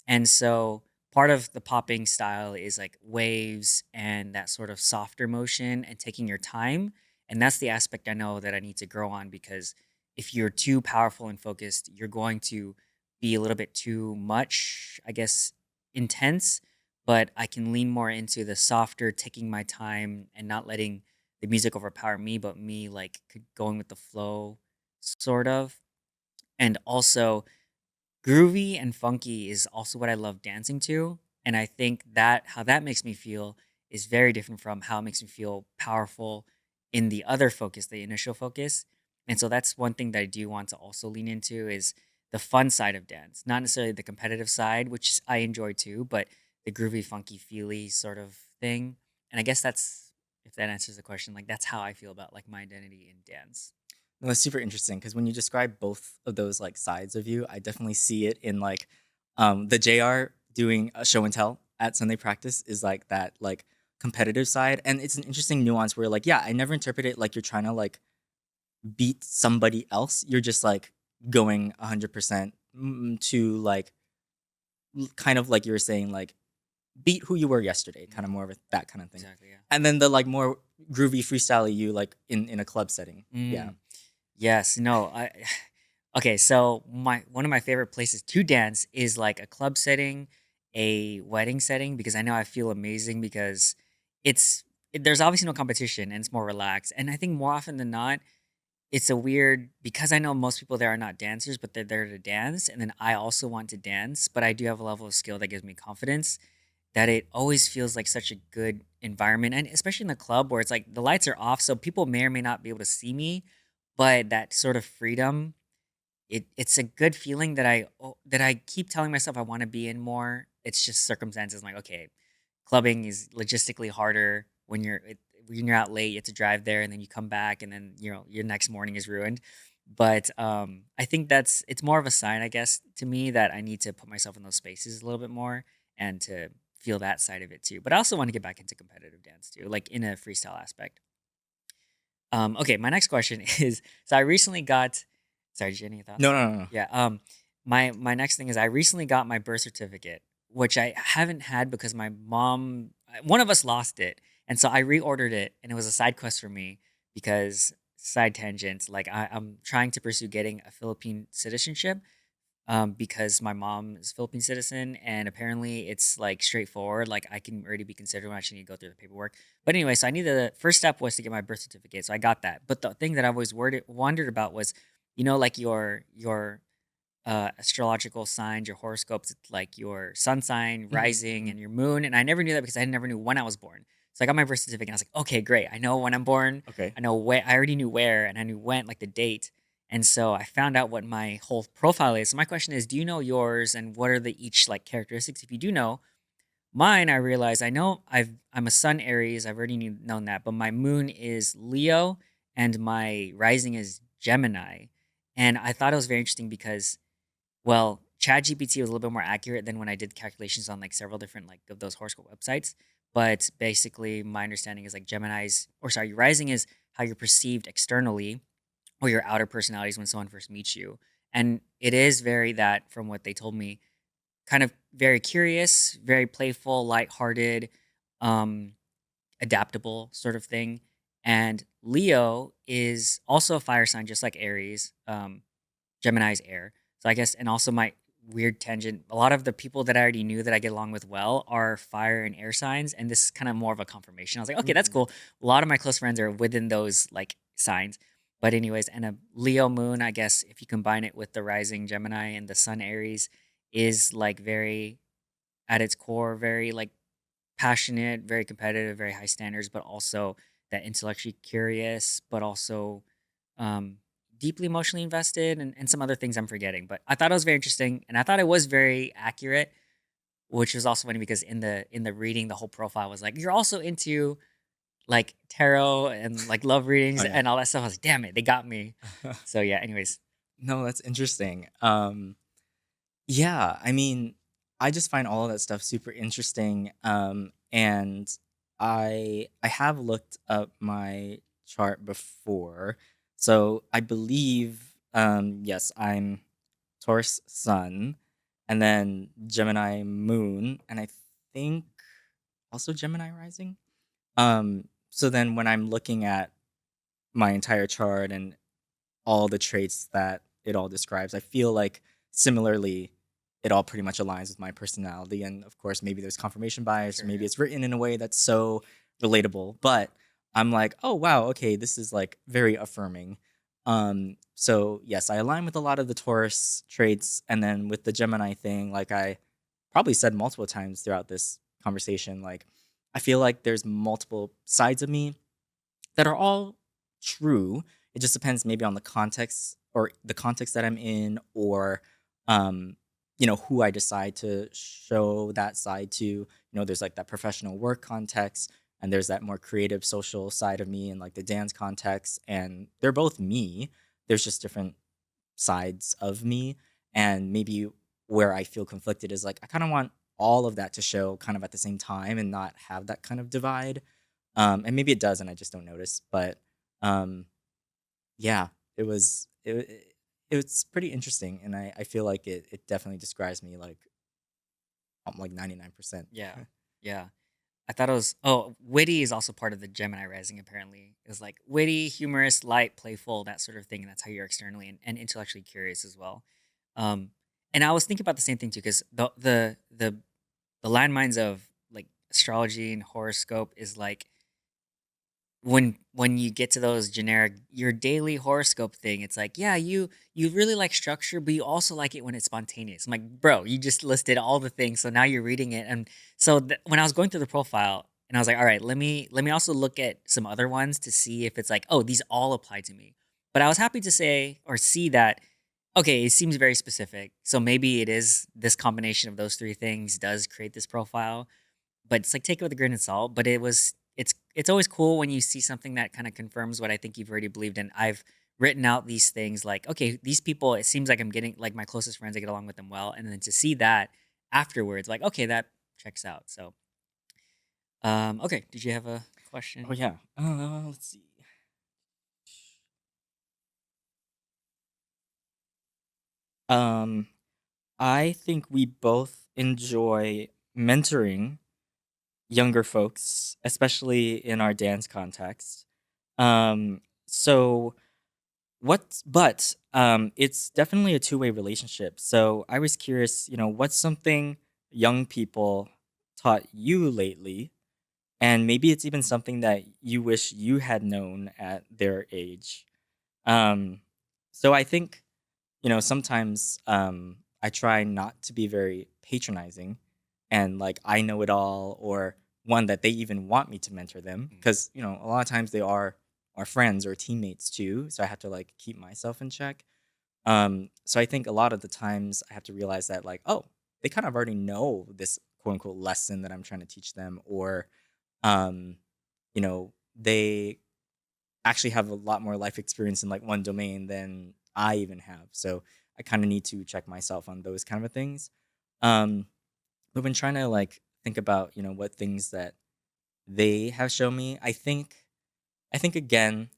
And so part of the popping style is like waves and that sort of softer motion and taking your time. And that's the aspect I know that I need to grow on because if you're too powerful and focused, you're going to be a little bit too much, I guess, intense. But I can lean more into the softer, taking my time and not letting the music overpower me, but me like going with the flow, sort of. And also, groovy and funky is also what I love dancing to, and I think that how that makes me feel is very different from how it makes me feel powerful in the other focus, the initial focus. And so that's one thing that I do want to also lean into is the fun side of dance, not necessarily the competitive side, which I enjoy too, but the groovy, funky, feely sort of thing. And I guess that's if that answers the question, like that's how I feel about like my identity in dance. No, that's super interesting because when you describe both of those like sides of you, I definitely see it in like the JR doing a show and tell at Sunday practice is like that like competitive side. And it's an interesting nuance where like, yeah, I never interpret it like you're trying to like beat somebody else. You're just like going 100% to like kind of like you were saying, like beat who you were yesterday, kind of Mm, more of that kind of thing. exactly. Yeah. And then the like more groovy freestyle you like in a club setting. Yeah. Mm, yes. No. I. Okay. So my one of my favorite places to dance is like a club setting, a wedding setting, because I know I feel amazing because it's there's obviously no competition and it's more relaxed. And I think more often than not, it's a weird because I know most people there are not dancers, but they're there to dance. And then I also want to dance, but I do have a level of skill that gives me confidence that it always feels like such a good environment. And especially in the club where it's like the lights are off, so people may or may not be able to see me, but that sort of freedom, it's a good feeling that that I keep telling myself I want to be in more. It's just circumstances. I'm like, okay, clubbing is logistically harder when you're out late. You have to drive there, and then you come back, and then your next morning is ruined. But I think it's more of a sign, I guess, to me that I need to put myself in those spaces a little bit more and to feel that side of it too. But I also want to get back into competitive dance too, like in a freestyle aspect. Okay, my next question is so I recently got sorry, did you have any No, thoughts? no, no, no. Yeah. My next thing is I recently got my birth certificate, which I haven't had because my mom one of us lost it. And so I reordered it and it was a side quest for me because side tangent, like I'm trying to pursue getting a Philippine citizenship because my mom is a Philippine citizen, and apparently it's like straightforward. Like I can already be considered when I actually need to go through the paperwork. But anyway, so I needed the first step was to get my birth certificate, so I got that. But the thing that I always wondered about was, like your astrological signs, your horoscopes, it's like your sun sign, Mhm, rising, mhm. and your moon. And I never knew that because I never knew when I was born. So I got my birth certificate and I was like, okay, great. I know when I'm born. Okay. I know where. I already knew where, and I knew when, like the date. And so I found out what my whole profile is. So my question is, do you know yours, and what are the each like characteristics? If you do know mine, I realize I know I'm a Sun Aries. I've already known that, but my moon is Leo, and my rising is Gemini. And I thought it was very interesting because well, ChatGPT was a little bit more accurate than when I did calculations on like several different like of those horoscope websites. But basically, my understanding is like Gemini's, or sorry, your rising is how you're perceived externally or your outer personalities when someone first meets you. And it is very that, from what they told me, kind of very curious, very playful, lighthearted, um, adaptable sort of thing. And Leo is also a fire sign, just like Aries. Gemini's air. So I guess, and also my weird tangent, a lot of the people that I already knew that I get along with well are fire and air signs. And this is kind of more of a confirmation. I was like, okay, that's Mm. cool. A lot of my close friends are within those like signs. But anyways, and a Leo moon, I guess if you combine it with the rising Gemini and the sun Aries, is like very at its core, very like passionate, very competitive, very high standards, but also that intellectually curious, but also um, deeply emotionally invested, and some other things I'm forgetting. But I thought it was very interesting, and I thought it was very accurate, which was also funny because in the reading, the whole profile was like, you're also into like tarot and like love Oh readings yeah. and all that stuff. I was like, damn it, they got me. So yeah. Anyways, No, that's interesting. Yeah, I mean, I just find all of that stuff super interesting. And I have looked up my chart before. So I believe yes, I'm Taurus Sun and then Gemini Moon and I think also Gemini Rising. So then when I'm looking at my entire chart and all the traits that it all describes. I feel like similarly, it all pretty much aligns with my personality. And of course, maybe there's confirmation bias, or sure, maybe yeah. it's written in a way that's so relatable. But I'm like, oh wow, okay, this is like very affirming. So yes, I align with a lot of the Taurus traits, and then with the Gemini thing, like I probably said multiple times throughout this conversation, like I feel like there's multiple sides of me that are all true. It just depends maybe on the context or the context that I'm in or um who I decide to show that side to. There's like that professional work context and there's that more creative social side of me and like the dance context and they're both me. there's just different sides of me, and maybe where I feel conflicted is like I kind of want all of that to show kind of at the same time and not have that kind of divide. And maybe it does, and I just don't notice. But um, yeah, it was it was pretty interesting, and I feel like it definitely describes me like 99%. Yeah. Yeah. I thought it was witty is also part of the Gemini rising apparently. It was like witty, humorous, light, playful, that sort of thing. And that's how you're externally and intellectually curious as well. Um and I was thinking about the same thing too, because the landmines of like astrology and horoscope is like when you get to those generic your daily horoscope thing, it's like, yeah, you really like structure, but you also like it when it's spontaneous. I'm like, bro, you just listed all the things, so now you're reading it, and so when I was going through the profile, and I was like, all right, let me also look at some other ones to see if it's like, oh, these all apply to me. But I was happy to say or see that okay, it seems very specific, so maybe it is this combination of those three things does create this profile, but it's like take it with a grain of salt. But it's always cool when you see something that kind of confirms what I think you've already believed in. I've written out these things like, okay, these people, it seems like I'm getting like my closest friends, I get along with them well. And then to see that afterwards, like, okay, that checks out. So okay. Did you have a Oh question? yeah. Let's see. Um, I think we both enjoy mentoring younger folks, especially in our dance context. So it's definitely a two-way relationship. So I was curious, what's something young people taught you lately? And maybe it's even something that you wish you had known at their age. Um, so I think sometimes I try not to be very patronizing and like I know it all or one that they even want me to mentor them Mm. because a lot of times they are our friends or teammates too. So I have to like keep myself in check. So I think a lot of the times I have to realize that like, oh, they kind of already know this quote unquote lesson that I'm trying to teach them, or um, they actually have a lot more life experience in like one domain than I even have. So I kind of need to check myself on those kind of things. Um, but when trying to like think about, what things that they have shown me, I think again,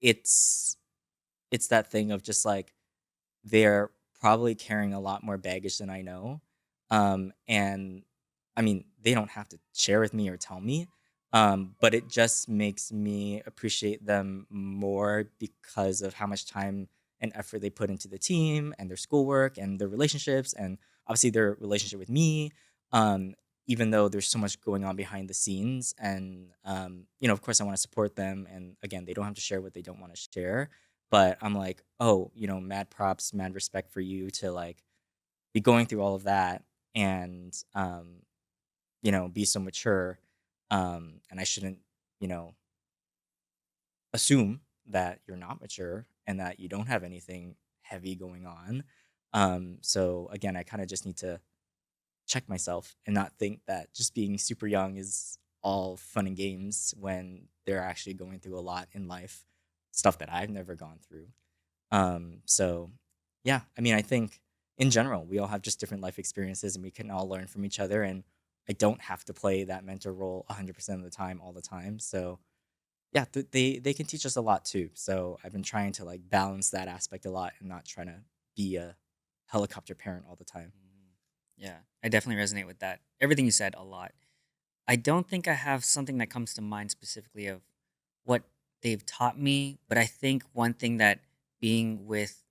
it's it's that thing of just like they're probably carrying a lot more baggage than I know. And I mean, they don't have to share with me or tell me, but it just makes me appreciate them more because of how much time and effort they put into the team and their schoolwork and their relationships and obviously their relationship with me. Um, Even though there's so much going on behind the scenes, and of course, I want to support them. And again, they don't have to share what they don't want to share, but I'm like, "Oh, mad props, mad respect for you to, like, be going through all of that and, be so mature, and I shouldn't, you know, assume that you're not mature and that you don't have anything heavy going on." So again, I kinda just need to check myself and not think that just being super young is all fun and games when they're actually going through a lot in life, stuff that I've never gone through. So yeah, I mean, I think in general, we all have just different life experiences and we can all learn from each other. And I don't have to play that mentor role 100% of the time, all the time. So yeah, they can teach us a lot too. So I've been trying to like balance that aspect a lot and not trying to be a helicopter parent all the time. Mm. Yeah, I definitely resonate with that. Everything you said a lot. I don't think I have something that comes to mind specifically of what they've taught me, but I think one thing that being with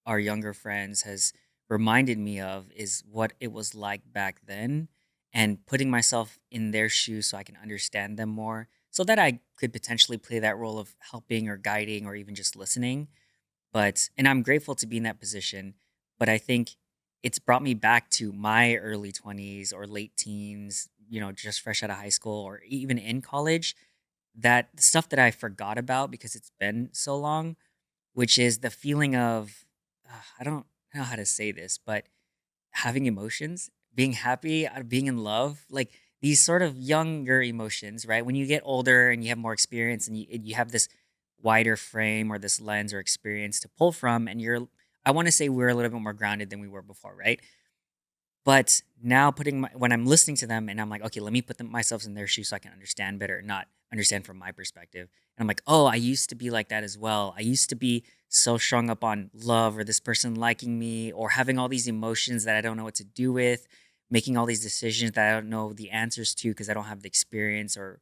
our younger friends has reminded me of is what it was like back then and putting myself in their shoes so I can understand them more so that I could potentially play that role of helping or guiding or even just listening. But and I'm grateful to be in that position, but I think it's brought me back to my early 20s or late teens, just fresh out of high school or even in college, that stuff that I forgot about because it's been so long, which is the feeling of I don't know how to say this, but having emotions, being happy, being in love, like these sort of younger emotions, right? When you get older and you have more experience and you have this wider frame or this lens or experience to pull from, and I want to say we're a little bit more grounded than we were before, right? But now when I'm listening to them and I'm like, okay, let me put myself in their shoes so I can understand better, not understand from my perspective. And I'm like, oh, I used to be like that as well. I used to be so strung up on love or this person liking me or having all these emotions that I don't know what to do with, making all these decisions that I don't know the answers to because I don't have the experience or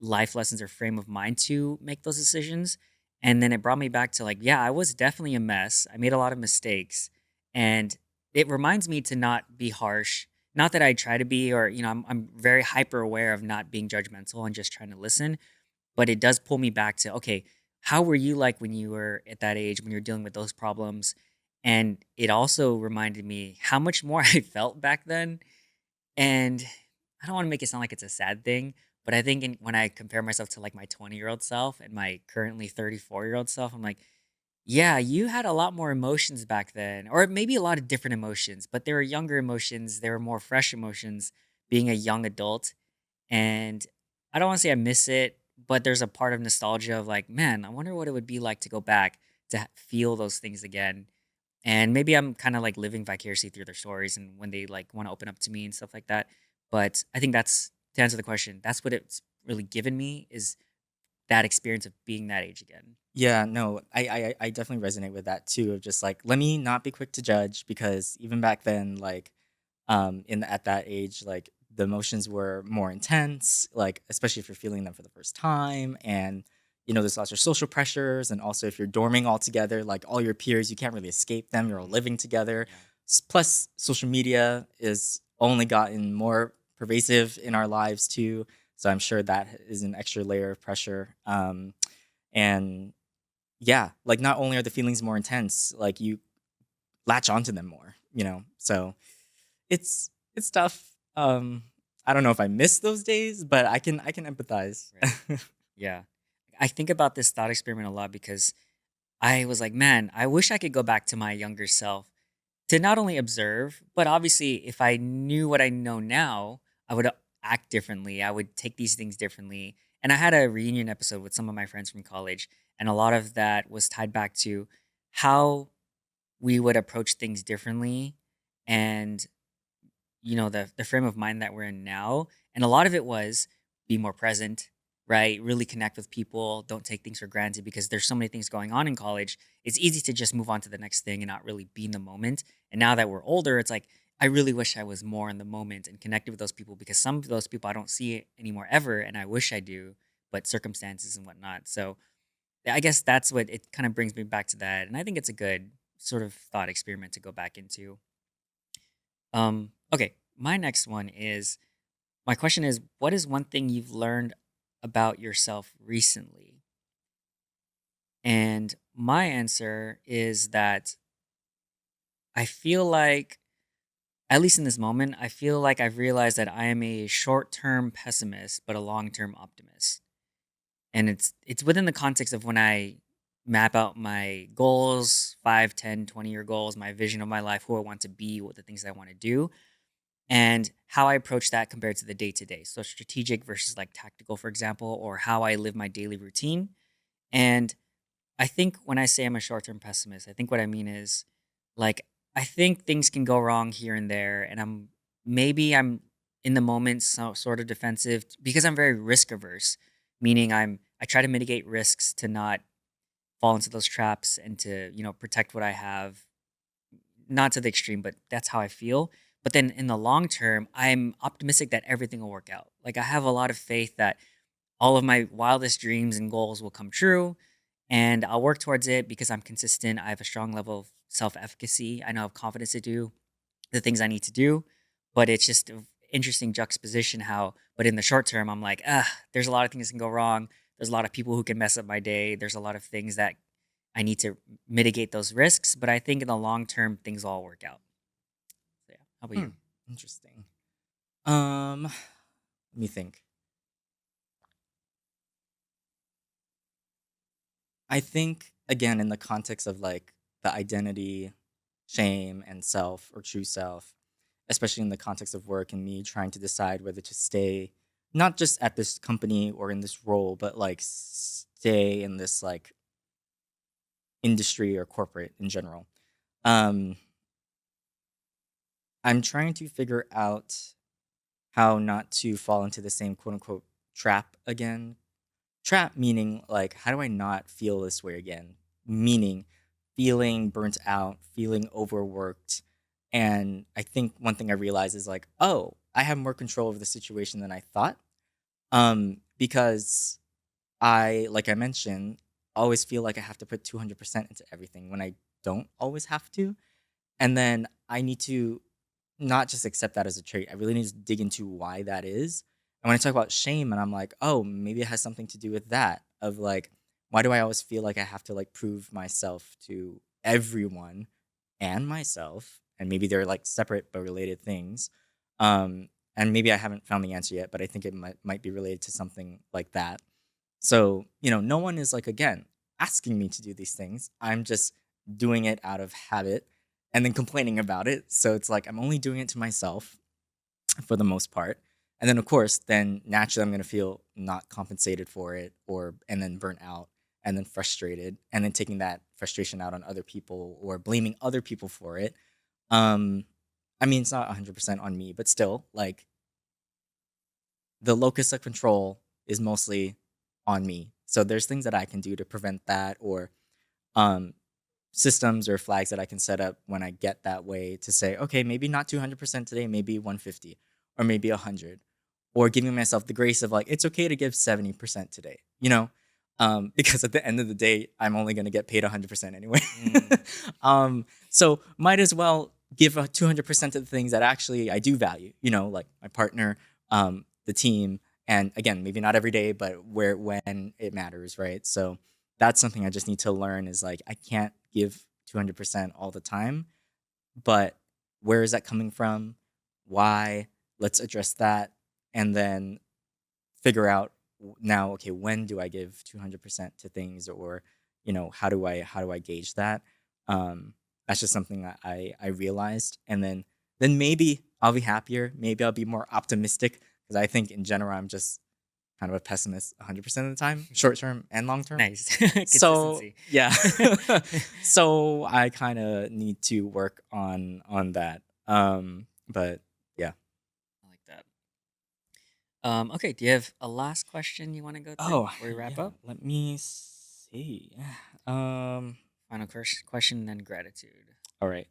life lessons or frame of mind to make those decisions. And then it brought me back to like, yeah, I was definitely a mess. I made a lot of mistakes. And it reminds me to not be harsh. Not that I try to be, or, I'm very hyper aware of not being judgmental and just trying to listen. But it does pull me back to, okay, how were you like when you were at that age, when you're dealing with those problems? And it also reminded me how much more I felt back then, and I don't want to make it sound like it's a sad thing, but I think when I compare myself to like my 20-year-old self and my currently 34-year-old self, I'm like, yeah, you had a lot more emotions back then, or maybe a lot of different emotions, but they were younger emotions. They were more fresh emotions being a young adult. And I don't want to say I miss it, but there's a part of nostalgia of like, man, I wonder what it would be like to go back to feel those things again. And maybe I'm kind of like living vicariously through their stories and when they like want to open up to me and stuff like that. But I think that's to answer the question, that's what it's really given me is that experience of being that age again. Yeah, no, I definitely resonate with that too. Of just like, let me not be quick to judge because even back then, like, in at that age, like the emotions were more intense, like especially if you're feeling them for the first time, and there's lots of social pressures, and also if you're dorming all together, like all your peers, you can't really escape them. You're all Mhm. living together. Yeah. Plus, social media is only gotten more pervasive in our lives too. So I'm sure that is an extra layer of pressure. And yeah, like not only are the feelings more intense, like you latch onto them more, So it's tough. I don't know if I miss those days, but I can empathize. Right. Yeah. I think about this thought experiment a lot because I was like, man, I wish I could go back to my younger self to not only observe, but obviously, if I knew what I know now, I would act differently. I would take these things differently. And I had a reunion episode with some of my friends from college, and a lot of that was tied back to how we would approach things differently and the frame of mind that we're in now. And a lot of it was be more present, right? Really connect with people. Don't take things for granted because there's so many things going on in college. It's easy to just move on to the next thing and not really be in the moment. And now that we're older, it's like I really wish I was more in the moment and connected with those people because some of those people I don't see anymore ever, and I wish I do, but circumstances and whatnot. So I guess that's what it kind of brings me back to that, and I think it's a good sort of thought experiment to go back into. Okay, my next one is my question is, what is one thing you've learned about yourself recently? And my answer is that I feel like, at least in this moment, I feel like I've realized that I am a short-term pessimist, but a long-term optimist. And it's within the context of when I map out my goals, 5, 10, 20-year goals, my vision of my life, who I want to be, what the things I want to do, and how I approach that compared to the day to day. So strategic versus like tactical, for example, or how I live my daily routine. And I think when I say I'm a short term pessimist, I think what I mean is like, I think things can go wrong here and there. And I'm in the moment so, sort of defensive because I'm very risk averse, meaning I try to mitigate risks to not fall into those traps and to, protect what I have, not to the extreme, but that's how I feel. But then in the long term, I'm optimistic that everything will work out. Like I have a lot of faith that all of my wildest dreams and goals will come true, and I'll work towards it because I'm consistent. I have a strong level of self-efficacy. I know I have confidence to do the things I need to do, but it's just an interesting juxtaposition how but in the short term I'm like, there's a lot of things that can go wrong. There's a lot of people who can mess up my day. There's a lot of things that I need to mitigate those risks, but I think in the long term things will all work out. So yeah. How about Hmm, you? interesting. Let me think. I think again in the context of like the identity, shame, and self or true self, especially in the context of work and me trying to decide whether to stay not just at this company or in this role, but like stay in this like industry or corporate in general. Um, I'm trying to figure out how not to fall into the same quote unquote trap again. Trap meaning like, how do I not feel this way again? Meaning feeling burnt out, feeling overworked. And I think one thing I realized is like, oh, I have more control over the situation than I thought. Because like I mentioned, always feel like I have to put 200% into everything when I don't always have to. And then I need to not just accept that as a trait. I really need to dig into why that is. And when I talk about shame, and I'm like, oh, maybe it has something to do with that. Of like, why do I always feel like I have to like prove myself to everyone and myself? And maybe they're like separate but related things. And maybe I haven't found the answer yet, but I think it might be related to something like that. So, no one is like, again, asking me to do these things. I'm just doing it out of habit and then complaining about it. So it's like I'm only doing it to myself for the most part. And then of course, then naturally I'm gonna feel not compensated for it and then burnt out and then frustrated and then taking that frustration out on other people or blaming other people for it. Um, I mean it's not 100% on me, but still, like the locus of control is mostly on me. So there's things that I can do to prevent that or um systems or flags that I can set up when I get that way to say, okay, maybe not 200% today, maybe 150 or maybe 100, or giving myself the grace of like, it's okay to give 70% today, because at the end of the day, I'm only going to get paid 100% anyway. Mm. So might as well give a 200% to the things that actually I do value, like my partner, the team, and again, maybe not every day, but when it matters, right? So that's something I just need to learn is like I can't give 200% all the time, but where is that coming from? Why? Let's address that and then figure out now, okay, when do I give 200% to things or how do I gauge that? Um that's just something that I realized, and then maybe I'll be happier, maybe I'll be more optimistic because I think in general I'm just kind of a pessimist 100% of the time, short term and long term. Nice. So Consistency. yeah, so I kind of need to work on that. But yeah. I like that. Okay, do you have a last question you want to go through Oh before we wrap yeah. up? Let me see. Um. Final question, and then gratitude. All right.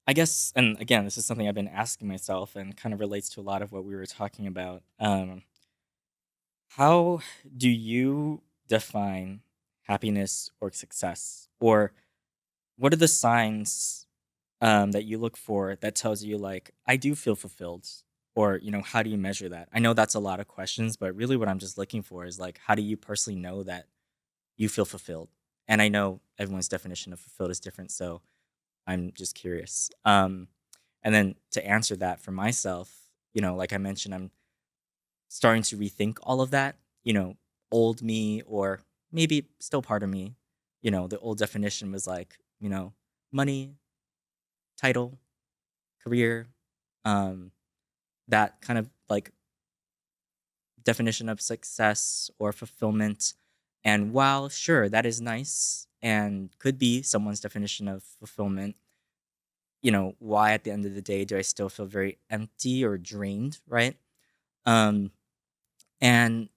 I guess, and again, this is something I've been asking myself, and kind of relates to a lot of what we were talking about. How do you define happiness or success, or what are the signs that you look for that tells you like I do feel fulfilled, or how do you measure that? I know that's a lot of questions, but really what I'm just looking for is like how do you personally know that you feel fulfilled? And I know everyone's definition of fulfilled is different, so I'm just curious. And then to answer that for myself, like I mentioned, I'm starting to rethink all of that. You know, old me or maybe still part of me. The old definition was like money, title, career, um, that kind of like definition of success or fulfillment. And while sure that is nice and could be someone's definition of fulfillment, why at the end of the day do I still feel very empty or drained, right? Um, and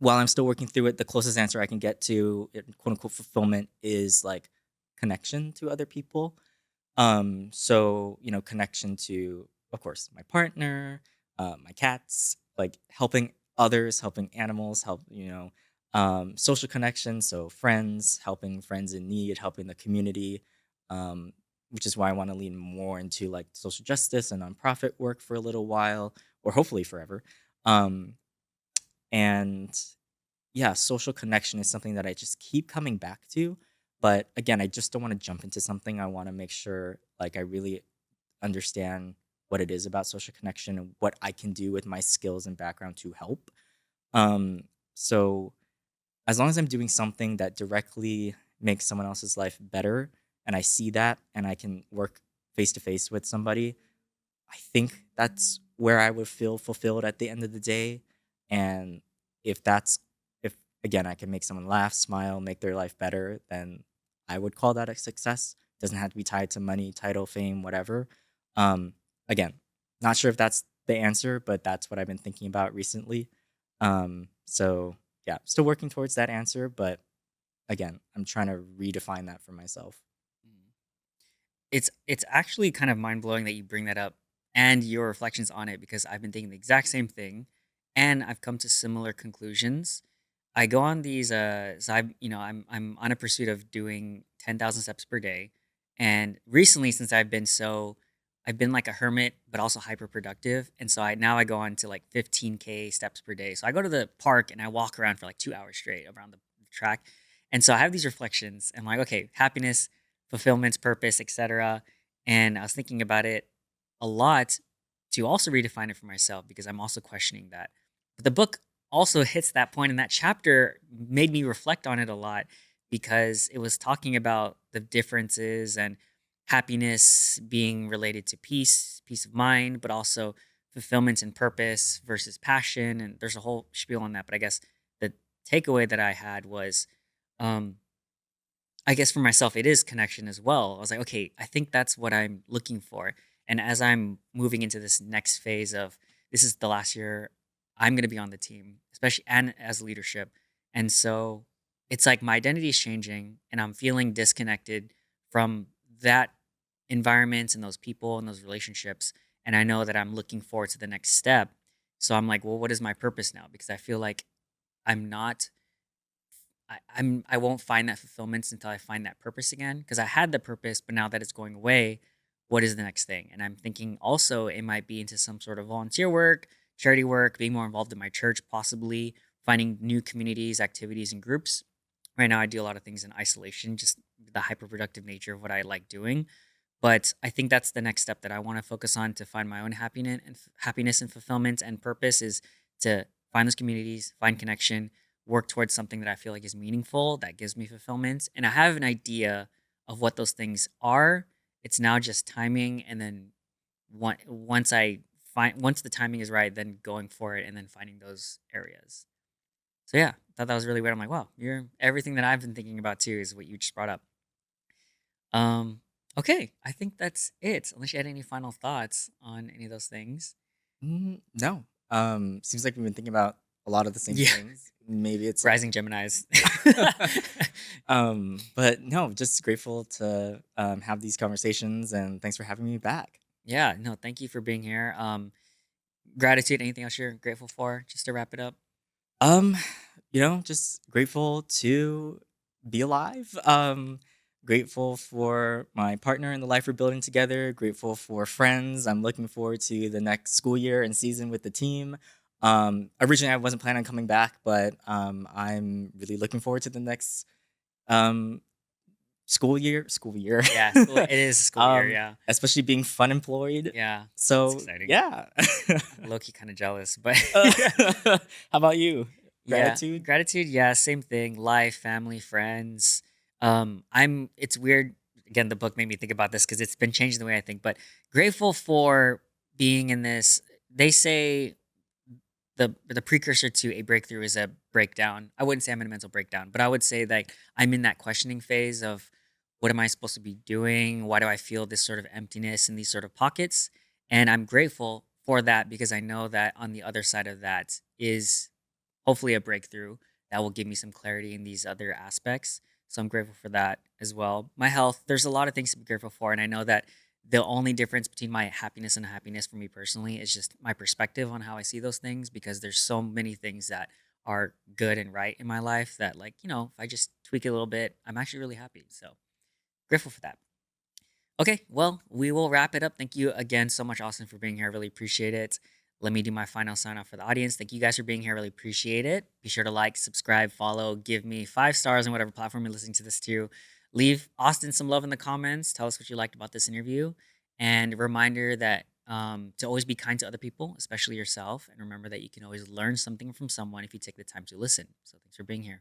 while I'm still working through it, the closest answer I can get to quote unquote fulfillment is like connection to other people. So connection to, of course, my partner, my cats, like helping others, helping animals, social connection, so friends, helping friends in need, helping the community, um, which is why I want to lean more into like social justice and nonprofit work for a little while, or hopefully forever. Um, and yeah, social connection is something that I just keep coming back to. But again, I just don't want to jump into something. I want to make sure like I really understand what it is about social connection and what I can do with my skills and background to help. So as long as I'm doing something that directly makes someone else's life better and I see that and I can work face to face with somebody, I think that's where I would feel fulfilled at the end of the day. And if that's if again I can make someone laugh, smile, make their life better, then I would call that a success. Doesn't have to be tied to money, title, fame, whatever. Um, again, not sure if that's the answer, but that's what I've been thinking about recently. So yeah, still working towards that answer, but again, I'm trying to redefine that for myself. Mhm. It's actually kind of mind blowing that you bring that up and your reflections on it because I've been thinking the exact same thing, and I've come to similar conclusions. I go on these so I'm on a pursuit of doing 10,000 steps per day. And recently since I've been like a hermit but also hyper productive, and so I go on to like 15K steps per day. So I go to the park and I walk around for like 2 hours straight around the track. And so I have these reflections. I'm like, okay, happiness, fulfillment, purpose, etc. And I was thinking about it a lot to also redefine it for myself because I'm also questioning that. But the book also hits that point, and that chapter made me reflect on it a lot because it was talking about the differences and happiness being related to peace of mind, but also fulfillment and purpose versus passion. And there's a whole spiel on that. But I guess the takeaway that I had was, um, I guess for myself, it is connection as well. I was like, okay, I think that's what I'm looking for. And as I'm moving into this next phase of this is the last year I'm going to be on the team, especially and as leadership. And so it's like my identity is changing and I'm feeling disconnected from that environment and those people and those relationships. And I know that I'm looking forward to the next step. So I'm like, well, what is my purpose now? Because I feel like I'm not I won't find that fulfillment until I find that purpose again. Because I had the purpose, but now that it's going away, what is the next thing? And I'm thinking also it might be into some sort of volunteer work, charity work, being more involved in my church, possibly finding new communities, activities, and groups. Right now, I do a lot of things in isolation, just the hyperproductive nature of what I like doing. But I think that's the next step that I want to focus on to find my own happiness and fulfillment and purpose is to find those communities, find connection, work towards something that I feel like is meaningful, that gives me fulfillment. And I have an idea of what those things are. It's now just timing and then once the timing is right, then going for it and then finding those areas. So yeah, I thought that was really weird. I'm like, wow, you're everything that I've been thinking about too is what you just brought up. Um, okay, I think that's it. Unless you had any final thoughts on any of those things. No. Seems like we've been thinking about a lot of the same Yeah, things. Maybe it's rising Gemini's. but no, just grateful to have these conversations and thanks for having me back. Yeah, no, thank you for being here. Gratitude. Anything else you're grateful for? Just to wrap it up. Um, just grateful to be alive. Grateful for my partner and the life we're building together. Grateful for friends. I'm looking forward to the next school year and season with the team. Originally I wasn't planning on coming back, but I'm really looking forward to the next um school year. Yeah, school. It is school year. um, Yeah, especially being fun employed. yeah, that's So exciting. yeah. I'm low key kind of jealous, but How about you? yeah, Gratitude? gratitude. Yeah, same thing. Life, family, friends. I'm. It's weird. Again, the book made me think about this because it's been changing the way I think. But grateful for being in this. They say the precursor to a breakthrough is a breakdown. I wouldn't say I'm in a mental breakdown, but I would say that I'm in that questioning phase of what am I supposed to be doing? Why do I feel this sort of emptiness in these sort of pockets? And I'm grateful for that because I know that on the other side of that is hopefully a breakthrough that will give me some clarity in these other aspects. So I'm grateful for that as well. My health, there's a lot of things to be grateful for. And I know that the only difference between my happiness and happiness for me personally is just my perspective on how I see those things because there's so many things that are good and right in my life that, like, if I just tweak it a little bit, I'm actually really happy. So grateful for that. Okay, well, we will wrap it up. Thank you again so much, Austin, for being here. I really appreciate it. Let me do my final sign off for the audience. Thank you guys for being here. Really appreciate it. Be sure to like, subscribe, follow, give me 5 stars on whatever platform you're listening to this to. Leave Austin some love in the comments. Tell us what you liked about this interview. And a reminder that to always be kind to other people, especially yourself. And remember that you can always learn something from someone if you take the time to listen. So thanks for being here.